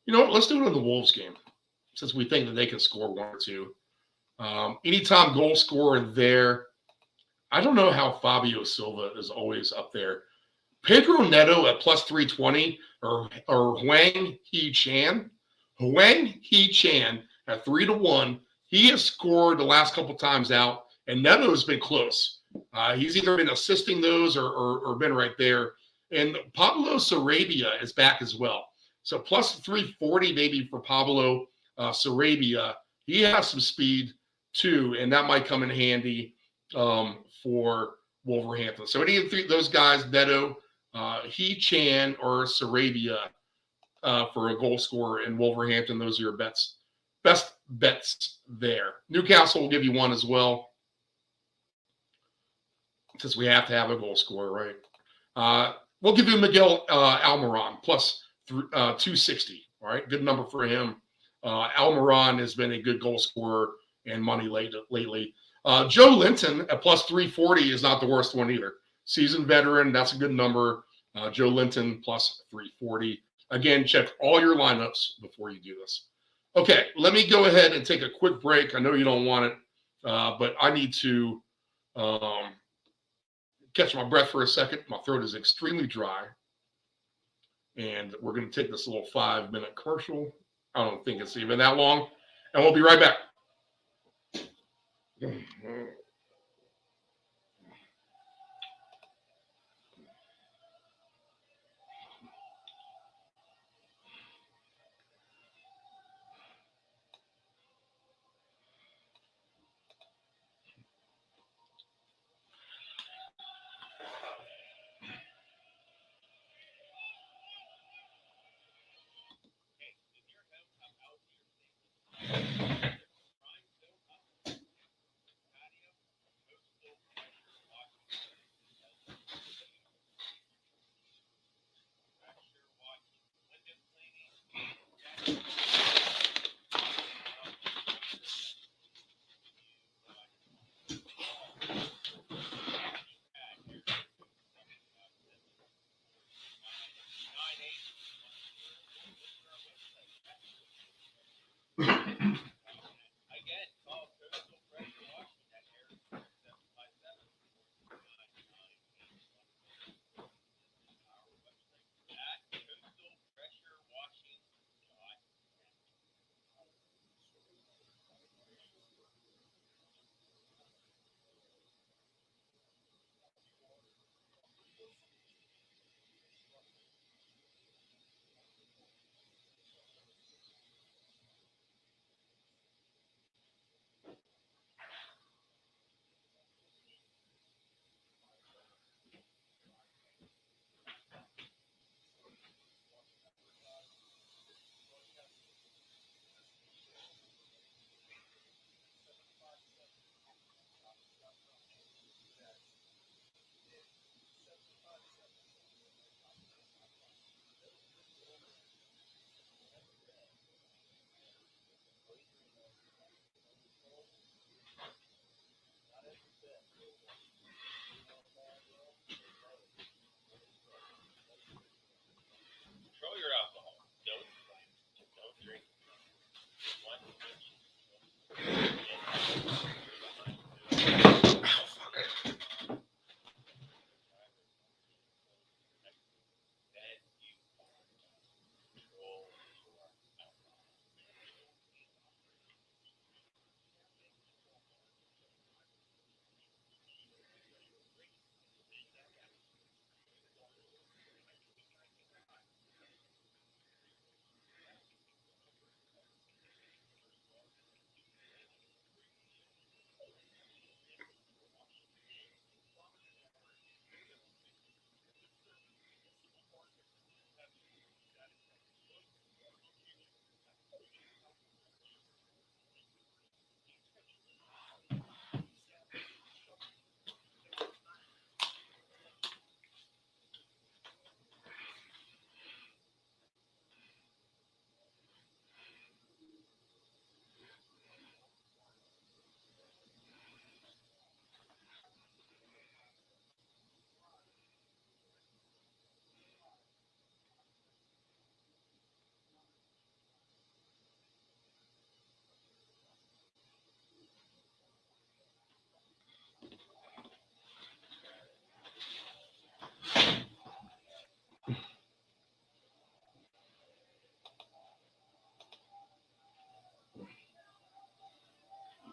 let's do it in the Wolves game, since we think that they can score 1 or 2. Anytime goal scorer there, I don't know how Fabio Silva is always up there. Pedro Neto at plus 320 or Huang He-Chan. Huang He-Chan at 3-1. He has scored the last couple times out, and Neto has been close. He's either been assisting those or been right there. And Pablo Sarabia is back as well. So plus 340 maybe for Pablo Sarabia. He has some speed too, and that might come in handy for Wolverhampton. So any of those guys, Neto, He Chan, or Sarabia for a goal scorer in Wolverhampton, those are your best bets there. Newcastle will give you one as well, since we have to have a goal scorer, right? We'll give you Miguel Almiron plus 260. All right, good number for him. Almiron has been a good goal scorer and money lately. Joe Linton at plus 340 is not the worst one either. Seasoned veteran, that's a good number. Joe Linton plus 340. Again, check all your lineups before you do this. Okay, let me go ahead and take a quick break. I know you don't want it, but I need to catch my breath for a second. My throat is extremely dry. And we're going to take this little 5-minute commercial. I don't think it's even that long. And we'll be right back.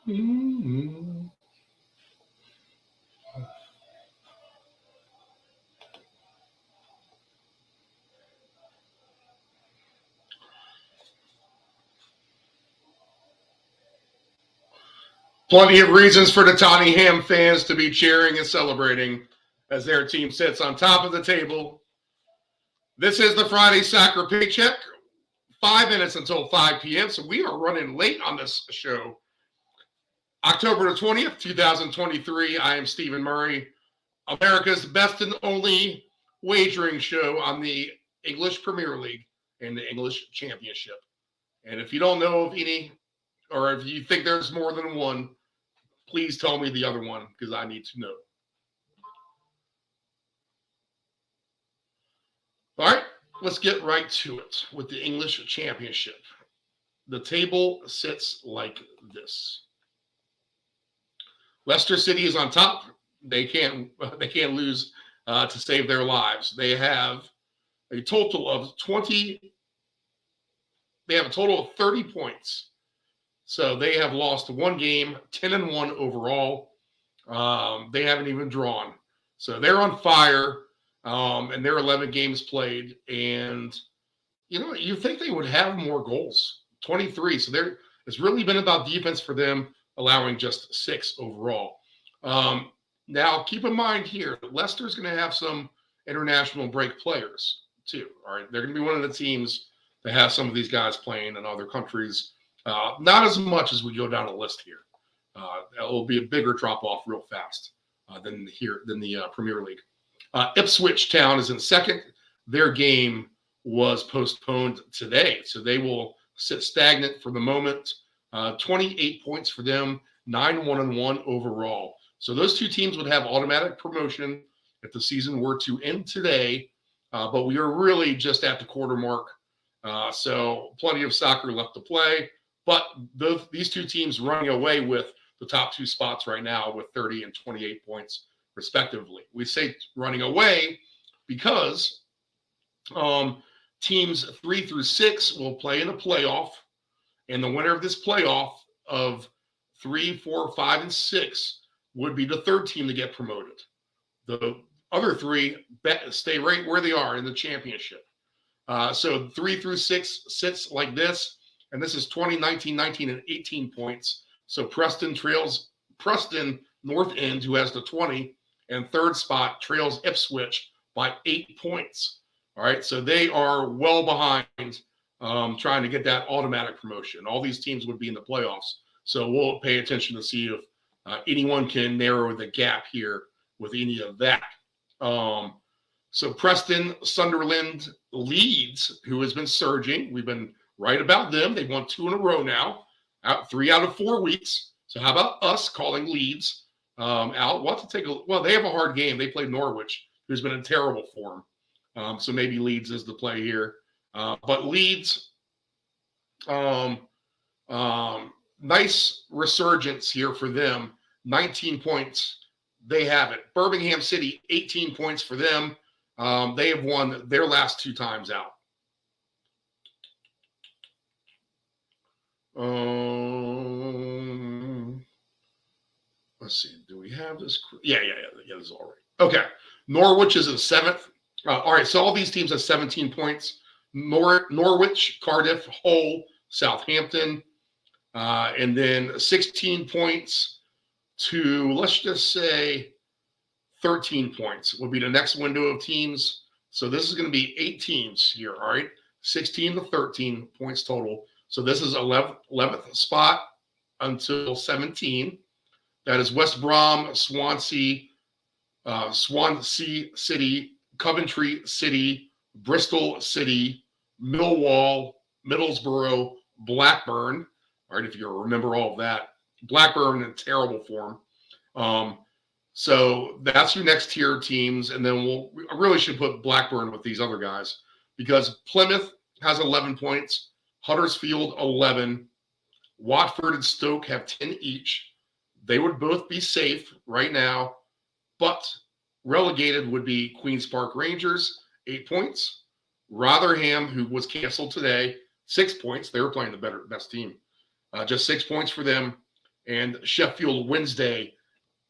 Mm-hmm. Plenty of reasons for the Tottenham fans to be cheering and celebrating as their team sits on top of the table. This is the Friday Soccer Paycheck. 5 minutes until 5 p.m., so we are running late on this show. October the 20th, 2023. I am Stephen Murray, America's best and only wagering show on the English Premier League and the English Championship. And if you don't know of any, or if you think there's more than one, please tell me the other one because I need to know. All right, let's get right to it with the English Championship. The table sits like this. Leicester City is on top. They can't lose to save their lives. They have a total of 20. They have a total of 30 points. So they have lost one game, 10-1 overall. They haven't even drawn. So they're on fire, and they're 11 games played. And, you think they would have more goals, 23. So it's really been about defense for them, allowing just 6 overall. Now, keep in mind here, Leicester's going to have some international break players too. All right, they're going to be one of the teams that have some of these guys playing in other countries. Not as much as we go down the list here. It will be a bigger drop off real fast than the Premier League. Ipswich Town is in second. Their game was postponed today, so they will sit stagnant for the moment. 28 points for them, 9-1-1 overall. So those two teams would have automatic promotion if the season were to end today, but we are really just at the quarter mark. So plenty of soccer left to play, but these two teams running away with the top two spots right now with 30 and 28 points respectively. We say running away because teams 3 through 6 will play in a playoff, and the winner of this playoff of 3, 4, 5, and 6 would be the third team to get promoted. The other 3 stay right where they are in the championship. So 3 through 6 sits like this, and this is 20, 19, 19, and 18 points. So Preston North End, who has the 20, and third spot trails Ipswich by 8 points. All right, so they are well behind trying to get that automatic promotion. All these teams would be in the playoffs, so we'll pay attention to see if anyone can narrow the gap here with any of that. So Preston, Sunderland, Leeds, who has been surging. We've been right about them. They've won 2 in a row now, 3 out of 4 weeks. So how about us calling Leeds out? We'll have to well, they have a hard game. They played Norwich, who's been in terrible form. So maybe Leeds is the play here. But Leeds, nice resurgence here for them. 19 points. They have it. Birmingham City, 18 points for them. They have won their last 2 times out. Let's see. Do we have this? Yeah, this is all right. Okay. Norwich is in 7th. All right. So all these teams have 17 points. Norwich, Cardiff, Hull, Southampton, and then 16 points to, let's just say, 13 points will be the next window of teams. So this is going to be 8 teams here, all right? 16 to 13 points total. So this is 11th spot until 17. That is West Brom, Swansea City, Coventry City, Bristol City, Millwall, Middlesbrough, Blackburn. All right, if you remember all of that. Blackburn in terrible form. So that's your next tier teams. And then I really should put Blackburn with these other guys because Plymouth has 11 points, Huddersfield 11, Watford and Stoke have 10 each. They would both be safe right now, but relegated would be Queen's Park Rangers, 8 points. Rotherham, who was canceled today, 6 points. They were playing the best team. Just 6 points for them. And Sheffield Wednesday,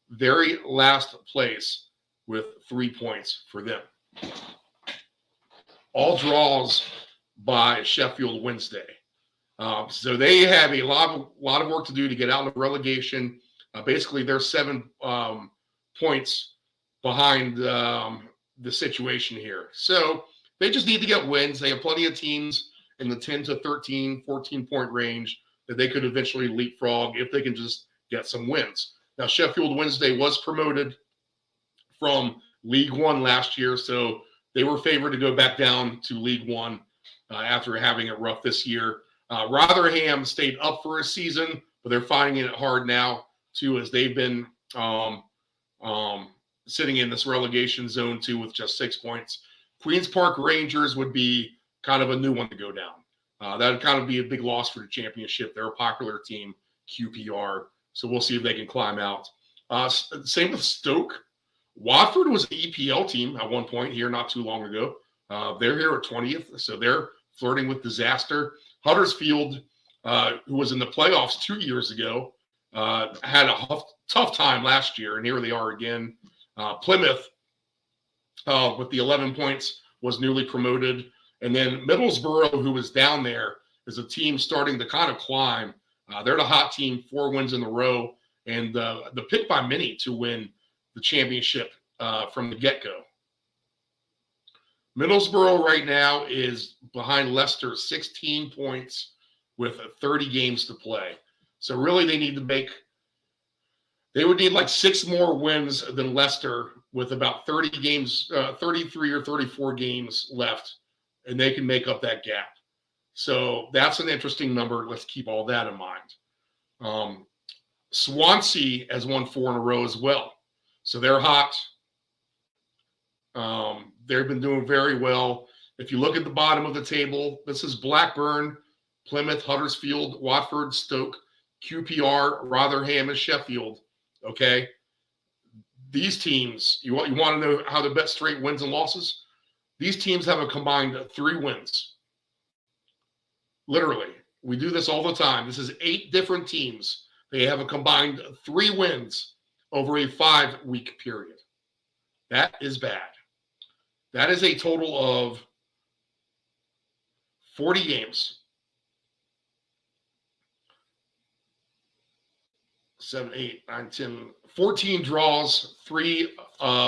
very last place with 3 points for them. All draws by Sheffield Wednesday. So they have a lot of work to do to get out of relegation. Basically, they're 7 points behind the situation here. So they just need to get wins. They have plenty of teams in the 10 to 13, 14-point range that they could eventually leapfrog if they can just get some wins. Now, Sheffield Wednesday was promoted from League One last year, so they were favored to go back down to League One after having it rough this year. Rotherham stayed up for a season, but they're finding it hard now, too, as they've been sitting in this relegation zone, too, with just 6 points. Queen's Park Rangers would be kind of a new one to go down. That would kind of be a big loss for the championship. They're a popular team, QPR, so we'll see if they can climb out. Same with Stoke. Watford was an EPL team at one point here not too long ago. They're here at 20th, so they're flirting with disaster. Huddersfield, who was in the playoffs 2 years ago, had a tough time last year, and here they are again. Plymouth, with the 11 points, was newly promoted. And then Middlesbrough, who was down there, is a team starting to kind of climb. They're the hot team, 4 wins in a row, and the pick by many to win the championship from the get-go. Middlesbrough right now is behind Leicester 16 points with 30 games to play. So really they would need like 6 more wins than Leicester with about 33 or 34 games left, and they can make up that gap. So that's an interesting number. Let's keep all that in mind. Swansea has won 4 in a row as well. So they're hot. They've been doing very well. If you look at the bottom of the table, this is Blackburn, Plymouth, Huddersfield, Watford, Stoke, QPR, Rotherham, and Sheffield. Okay? These teams, you want to know how to bet straight wins and losses? These teams have a combined 3 wins. Literally. We do this all the time. This is 8 different teams. They have a combined 3 wins over a 5-week period. That is bad. That is a total of 40 games. 7, 8, 9, 10, 14 draws, 3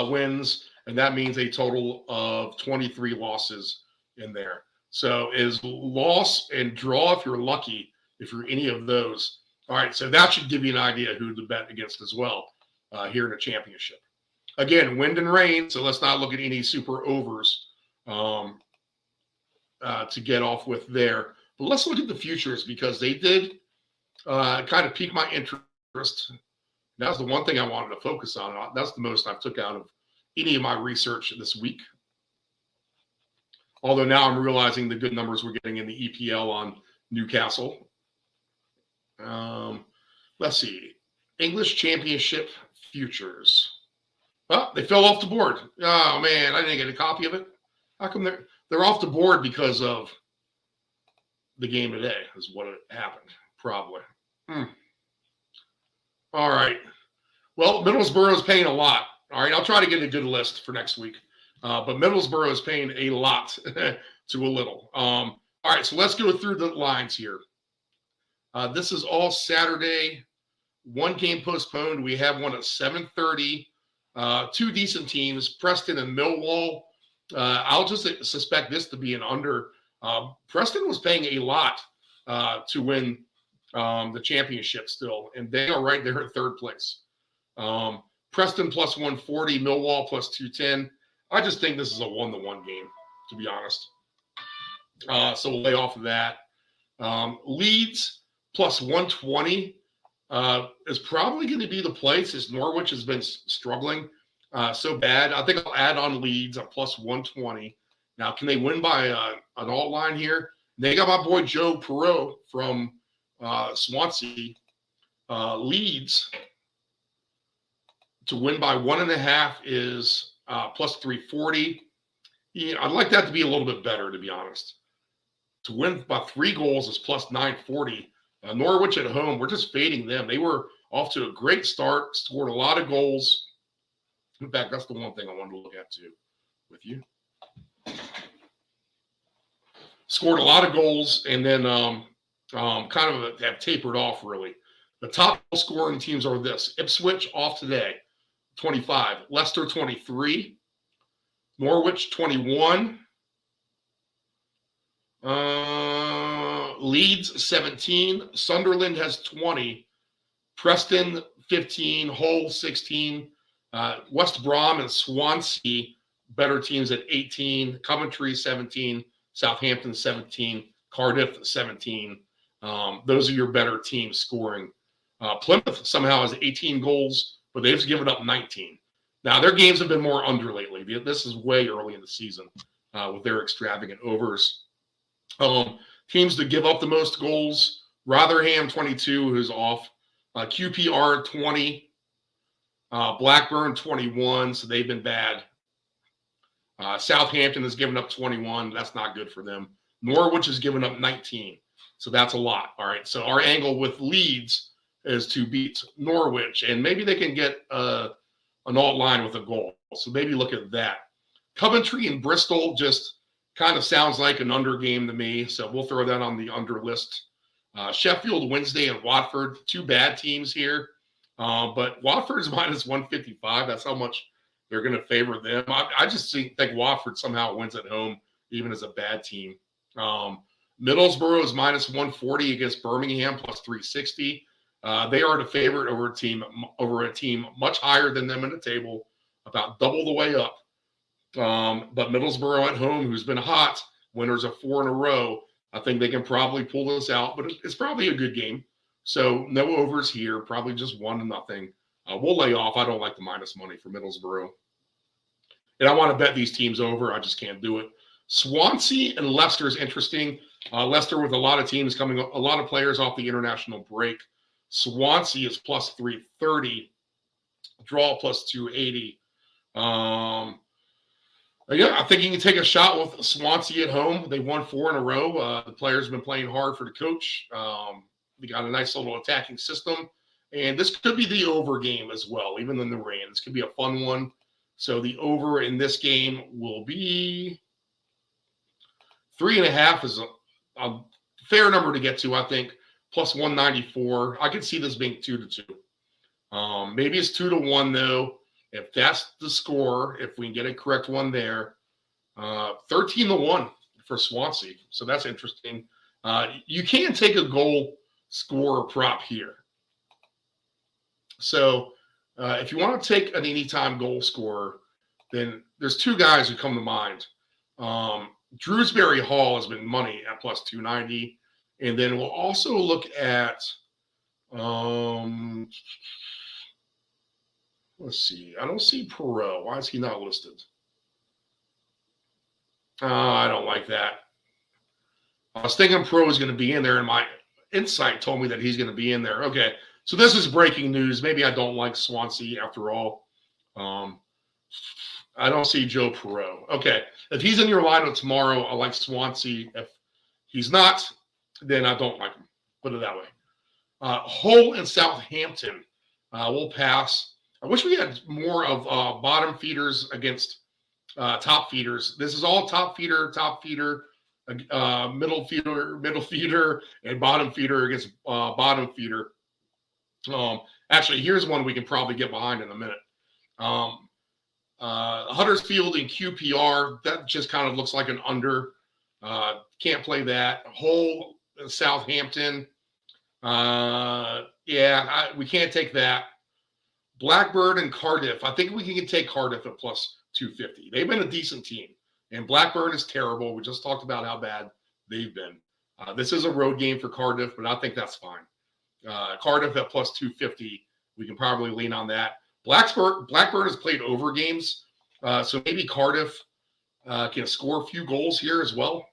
wins, and that means a total of 23 losses in there. So is loss and draw if you're lucky, if you're any of those. All right, so that should give you an idea who to bet against as well here in the championship. Again, wind and rain, so let's not look at any super overs to get off with there. But let's look at the futures because they did kind of pique my interest. That's the one thing I wanted to focus on. That's the most I've took out of any of my research this week. Although now I'm realizing the good numbers we're getting in the EPL on Newcastle. Let's see. English Championship futures. Oh, they fell off the board. Oh, man, I didn't get a copy of it. How come they're off the board because of the game today is what happened, probably. All right. Well, Middlesbrough is paying a lot. All right, I'll try to get a good list for next week. But Middlesbrough is paying a lot to a little. All right, so let's go through the lines here. This is all Saturday. 1 game postponed. We have one at 7:30. 2 decent teams, Preston and Millwall. I'll just suspect this to be an under. Preston was paying a lot to win the championship still, and they are right there at 3rd place. Preston plus 140, Millwall plus 210. I just think this is a 1-1 game, to be honest. So we'll lay off of that. Leeds plus 120 is probably going to be the place as Norwich has been struggling so bad. I think I'll add on Leeds at plus 120. Now, can they win by an alt line here? They got my boy Joe Perreault from Swansea. Leeds to win by 1.5 is plus 340. Yeah, I'd like that to be a little bit better, to be honest. To win by 3 goals is plus 940. Norwich at home, we're just fading them. They were off to a great start, scored a lot of goals. In fact, that's the one thing I wanted to look at too with you. Scored a lot of goals and then kind of have tapered off really. The top scoring teams are this: Ipswich off today, 25. Leicester, 23. Norwich, 21. Leeds, 17. Sunderland has 20. Preston, 15. Hull, 16. West Brom and Swansea, better teams at 18. Coventry, 17. Southampton, 17. Cardiff, 17. Those are your better teams scoring. Plymouth somehow has 18 goals, but they've given up 19. Now, their games have been more under lately. This is way early in the season with their extravagant overs. Teams to give up the most goals: Rotherham, 22, who's off. QPR, 20. Blackburn, 21, so they've been bad. Southampton has given up 21. That's not good for them. Norwich has given up 19, so that's a lot. All right, so our angle with Leeds is to beat Norwich, and maybe they can get an alt line with a goal. So maybe look at that. Coventry and Bristol just kind of sounds like an under game to me, so we'll throw that on the under list. Sheffield Wednesday and Watford, two bad teams here, but Watford's minus 155. That's how much they're going to favor them. I just think Watford somehow wins at home, even as a bad team. Middlesbrough is minus 140 against Birmingham, plus 360. They are the favorite over a team much higher than them in the table, about double the way up. But Middlesbrough at home, who's been hot, winners of 4 in a row, I think they can probably pull this out, but it's probably a good game. So no overs here, probably just 1-0. We'll lay off. I don't like the minus money for Middlesbrough. And I want to bet these teams over. I just can't do it. Swansea and Leicester is interesting. Leicester with a lot of teams coming, a lot of players off the international break. Swansea is plus 330. Draw plus 280. Yeah, I think you can take a shot with Swansea at home. They won 4 in a row. The players have been playing hard for the coach. They got a nice little attacking system. And this could be the over game as well, even in the rain. This could be a fun one. So the over in this game will be 3.5 is a fair number to get to, I think, plus 194. I could see this being 2-2. Maybe it's 2-1, though. If that's the score, if we can get a correct one there, 13-1 for Swansea. So that's interesting. You can take a goal scorer prop here. So if you want to take an anytime goal scorer, then there's two guys who come to mind. Drewsbury Hall has been money at plus 290. And then we'll also look at let's see. I don't see Perot. Why is he not listed? I don't like that. I was thinking Perot was going to be in there, and my insight told me that he's going to be in there. Okay, so this is breaking news. Maybe I don't like Swansea after all. I don't see Joe Perot. Okay, if he's in your lineup tomorrow, I like Swansea. If he's not, then I don't like him. Put it that way. Hull and Southampton. We'll pass. I wish we had more of bottom feeders against top feeders. This is all top feeder, middle feeder, and bottom feeder against bottom feeder. Actually, here's one we can probably get behind in a minute. Huddersfield and QPR, that just kind of looks like an under. Can't play that. Hull, Southampton. We can't take that. Blackburn and Cardiff. I think we can take Cardiff at plus 250. They've been a decent team. And Blackburn is terrible. We just talked about how bad they've been. This is a road game for Cardiff, but I think that's fine. Cardiff at plus 250. We can probably lean on that. Blackburn has played over games. So maybe Cardiff can score a few goals here as well.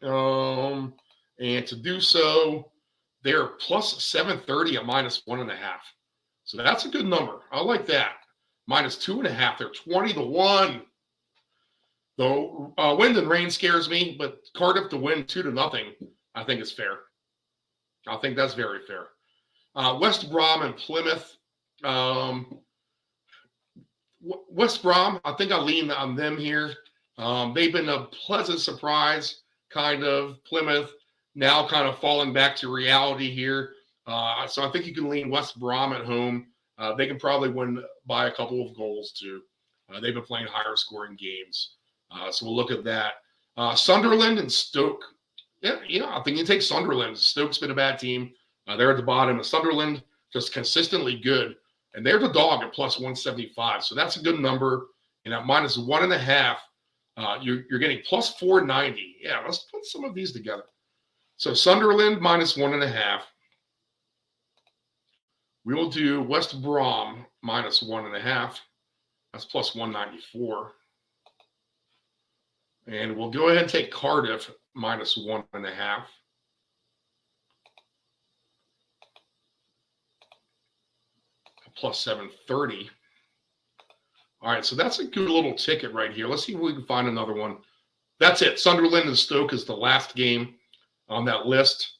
And to do so, they're plus 730 at minus 1.5. So that's a good number. I like that. Minus 2.5. They're 20-1. Though wind and rain scares me, but Cardiff to win 2-0, I think is fair. I think that's very fair. West Brom and Plymouth. West Brom, I think I lean on them here. They've been a pleasant surprise, kind of. Plymouth now kind of falling back to reality here. So I think you can lean West Brom at home. They can probably win by a couple of goals too. They've been playing higher scoring games. So we'll look at that. Sunderland and Stoke. Yeah, I think you take Sunderland. Stoke's been a bad team. They're at the bottom. And Sunderland just consistently good. And they're the dog at plus 175. So that's a good number. And at minus 1.5, you're getting plus 490. Yeah, let's put some of these together. So Sunderland minus 1.5. We will do West Brom minus 1.5. That's plus 194. And we'll go ahead and take Cardiff minus 1.5. Plus 730. All right, so that's a good little ticket right here. Let's see if we can find another one. That's it. Sunderland and Stoke is the last game on that list.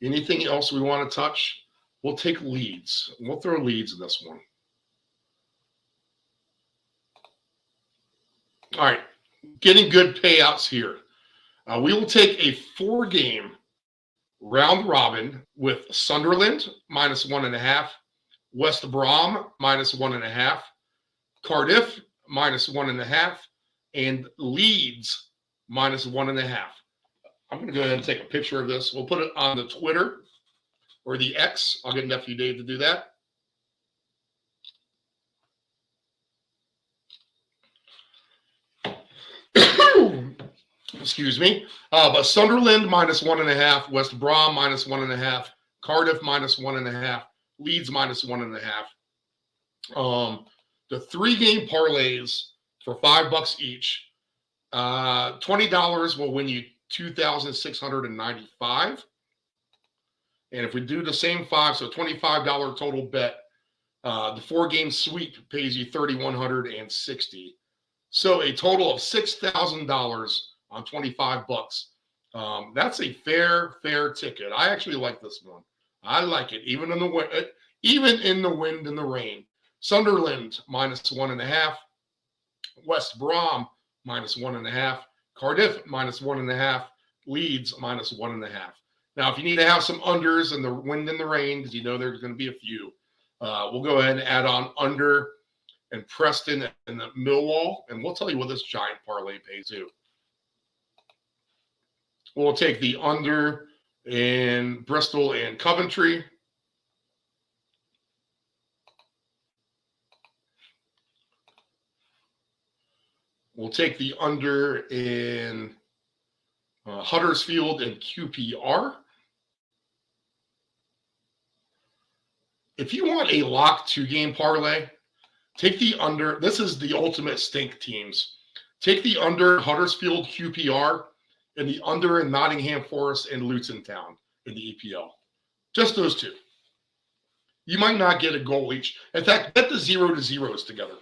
Anything else we want to touch? We'll take Leeds. We'll throw Leeds in this one. All right, getting good payouts here. We will take a 4-game round robin with Sunderland minus 1.5, West Brom minus 1.5, Cardiff minus 1.5, and Leeds minus 1.5. I'm going to go ahead and take a picture of this. We'll put it on the Twitter or the X. I'll get Nephew Dave to do that. Excuse me. But Sunderland minus 1.5, West Brom minus 1.5, Cardiff minus 1.5, Leeds minus 1.5. The 3-game parlays for $5 each. $20 will win you $2,695. And if we do the same 5, so $25 total bet, the 4-game sweep pays you $3,160. So a total of $6,000 on $25. That's a fair ticket. I actually like this one. I like it, even in the wind and the rain. Sunderland minus 1.5, West Brom minus 1.5, Cardiff minus 1.5, Leeds minus 1.5. Now, if you need to have some unders in the wind and the rain, because there's going to be a few, we'll go ahead and add on under and Preston and the Millwall, and we'll tell you what this giant parlay pays too. We'll take the under in Bristol and Coventry. We'll take the under in Huddersfield and QPR. If you want a lock 2-game parlay, take the under. This is the ultimate stink teams. Take the under Huddersfield, QPR, and the under in Nottingham Forest and Luton Town in the EPL. Just those two. You might not get a goal each. In fact, bet the 0-0s together.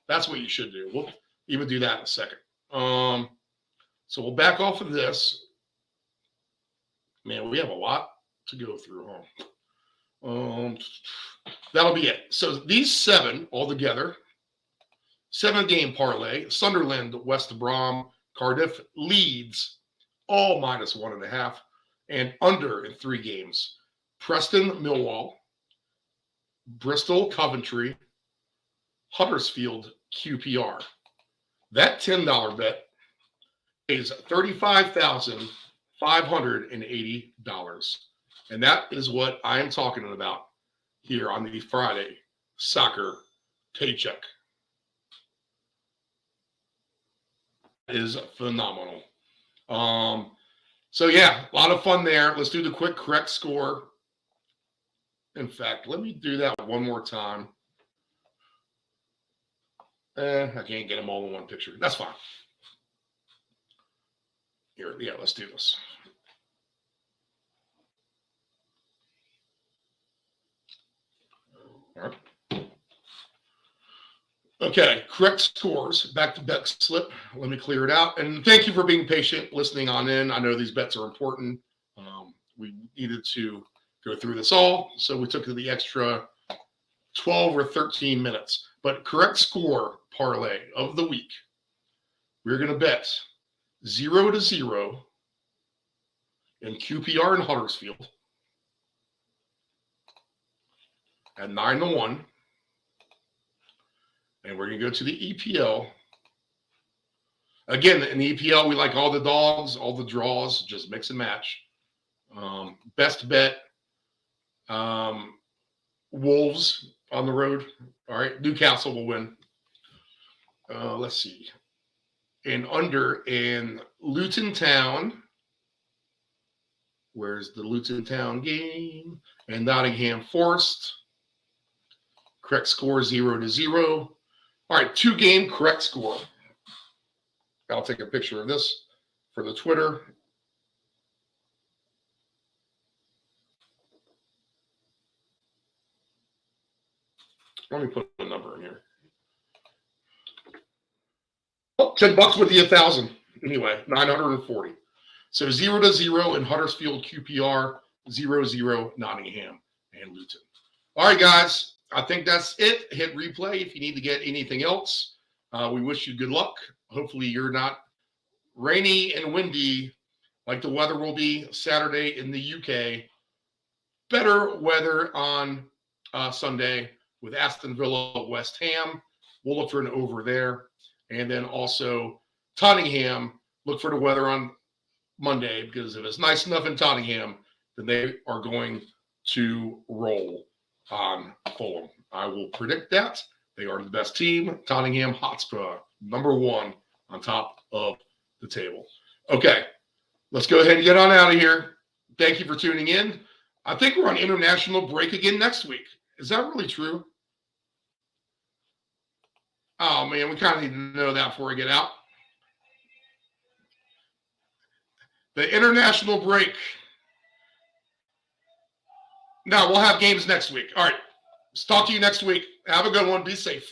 That's what you should do. We'll even do that in a second. So we'll back off of this. Man, we have a lot to go through, huh? That'll be it. So these 7 altogether, 7-game parlay, Sunderland, West Brom, Cardiff, Leeds, all minus 1.5, and under in 3 games. Preston, Millwall, Bristol, Coventry, Huddersfield, QPR. That $10 bet is $35,580. And that is what I am talking about here on the Friday Soccer Paycheck. That is phenomenal. So yeah, a lot of fun there. Let's do the quick correct score. In fact, let me do that one more time. I can't get them all in one picture. That's fine. Here, yeah, let's do this. All right. Okay, correct scores. Back to bet slip. Let me clear it out. And thank you for being patient, listening on in. I know these bets are important. We needed to go through this all, so we took the extra 12 or 13 minutes. But correct score parlay of the week. We're going to bet 0-0 in QPR in Huddersfield at 9-1. And we're going to go to the EPL. Again, in the EPL, we like all the dogs, all the draws, just mix and match. Best bet, Wolves on the road. All right, Newcastle will win. Let's see. And under in Luton Town. Where's the Luton Town game? And Nottingham Forest. Correct score 0-0. All right, 2-game correct score. I'll take a picture of this for the Twitter. Let me put a number in here. Oh, $10 with the 1,000. Anyway, 940. So 0-0 in Huddersfield, QPR, 0-0 Nottingham and Luton. All right, guys. I think that's it. Hit replay if you need to get anything else. We wish you good luck. Hopefully you're not rainy and windy like the weather will be Saturday in the UK. Better weather on Sunday with Aston Villa, West Ham. We'll look for an over there. And then also Tottenham, look for the weather on Monday, because if it's nice enough in Tottenham, then they are going to roll on Fulham. I will predict that. They are the best team. Tottenham Hotspur, #1 on top of the table. Okay, let's go ahead and get on out of here. Thank you for tuning in. I think we're on international break again next week. Is that really true? Oh, man, we kind of need to know that before we get out. The international break. No, we'll have games next week. All right. Talk to you next week. Have a good one. Be safe.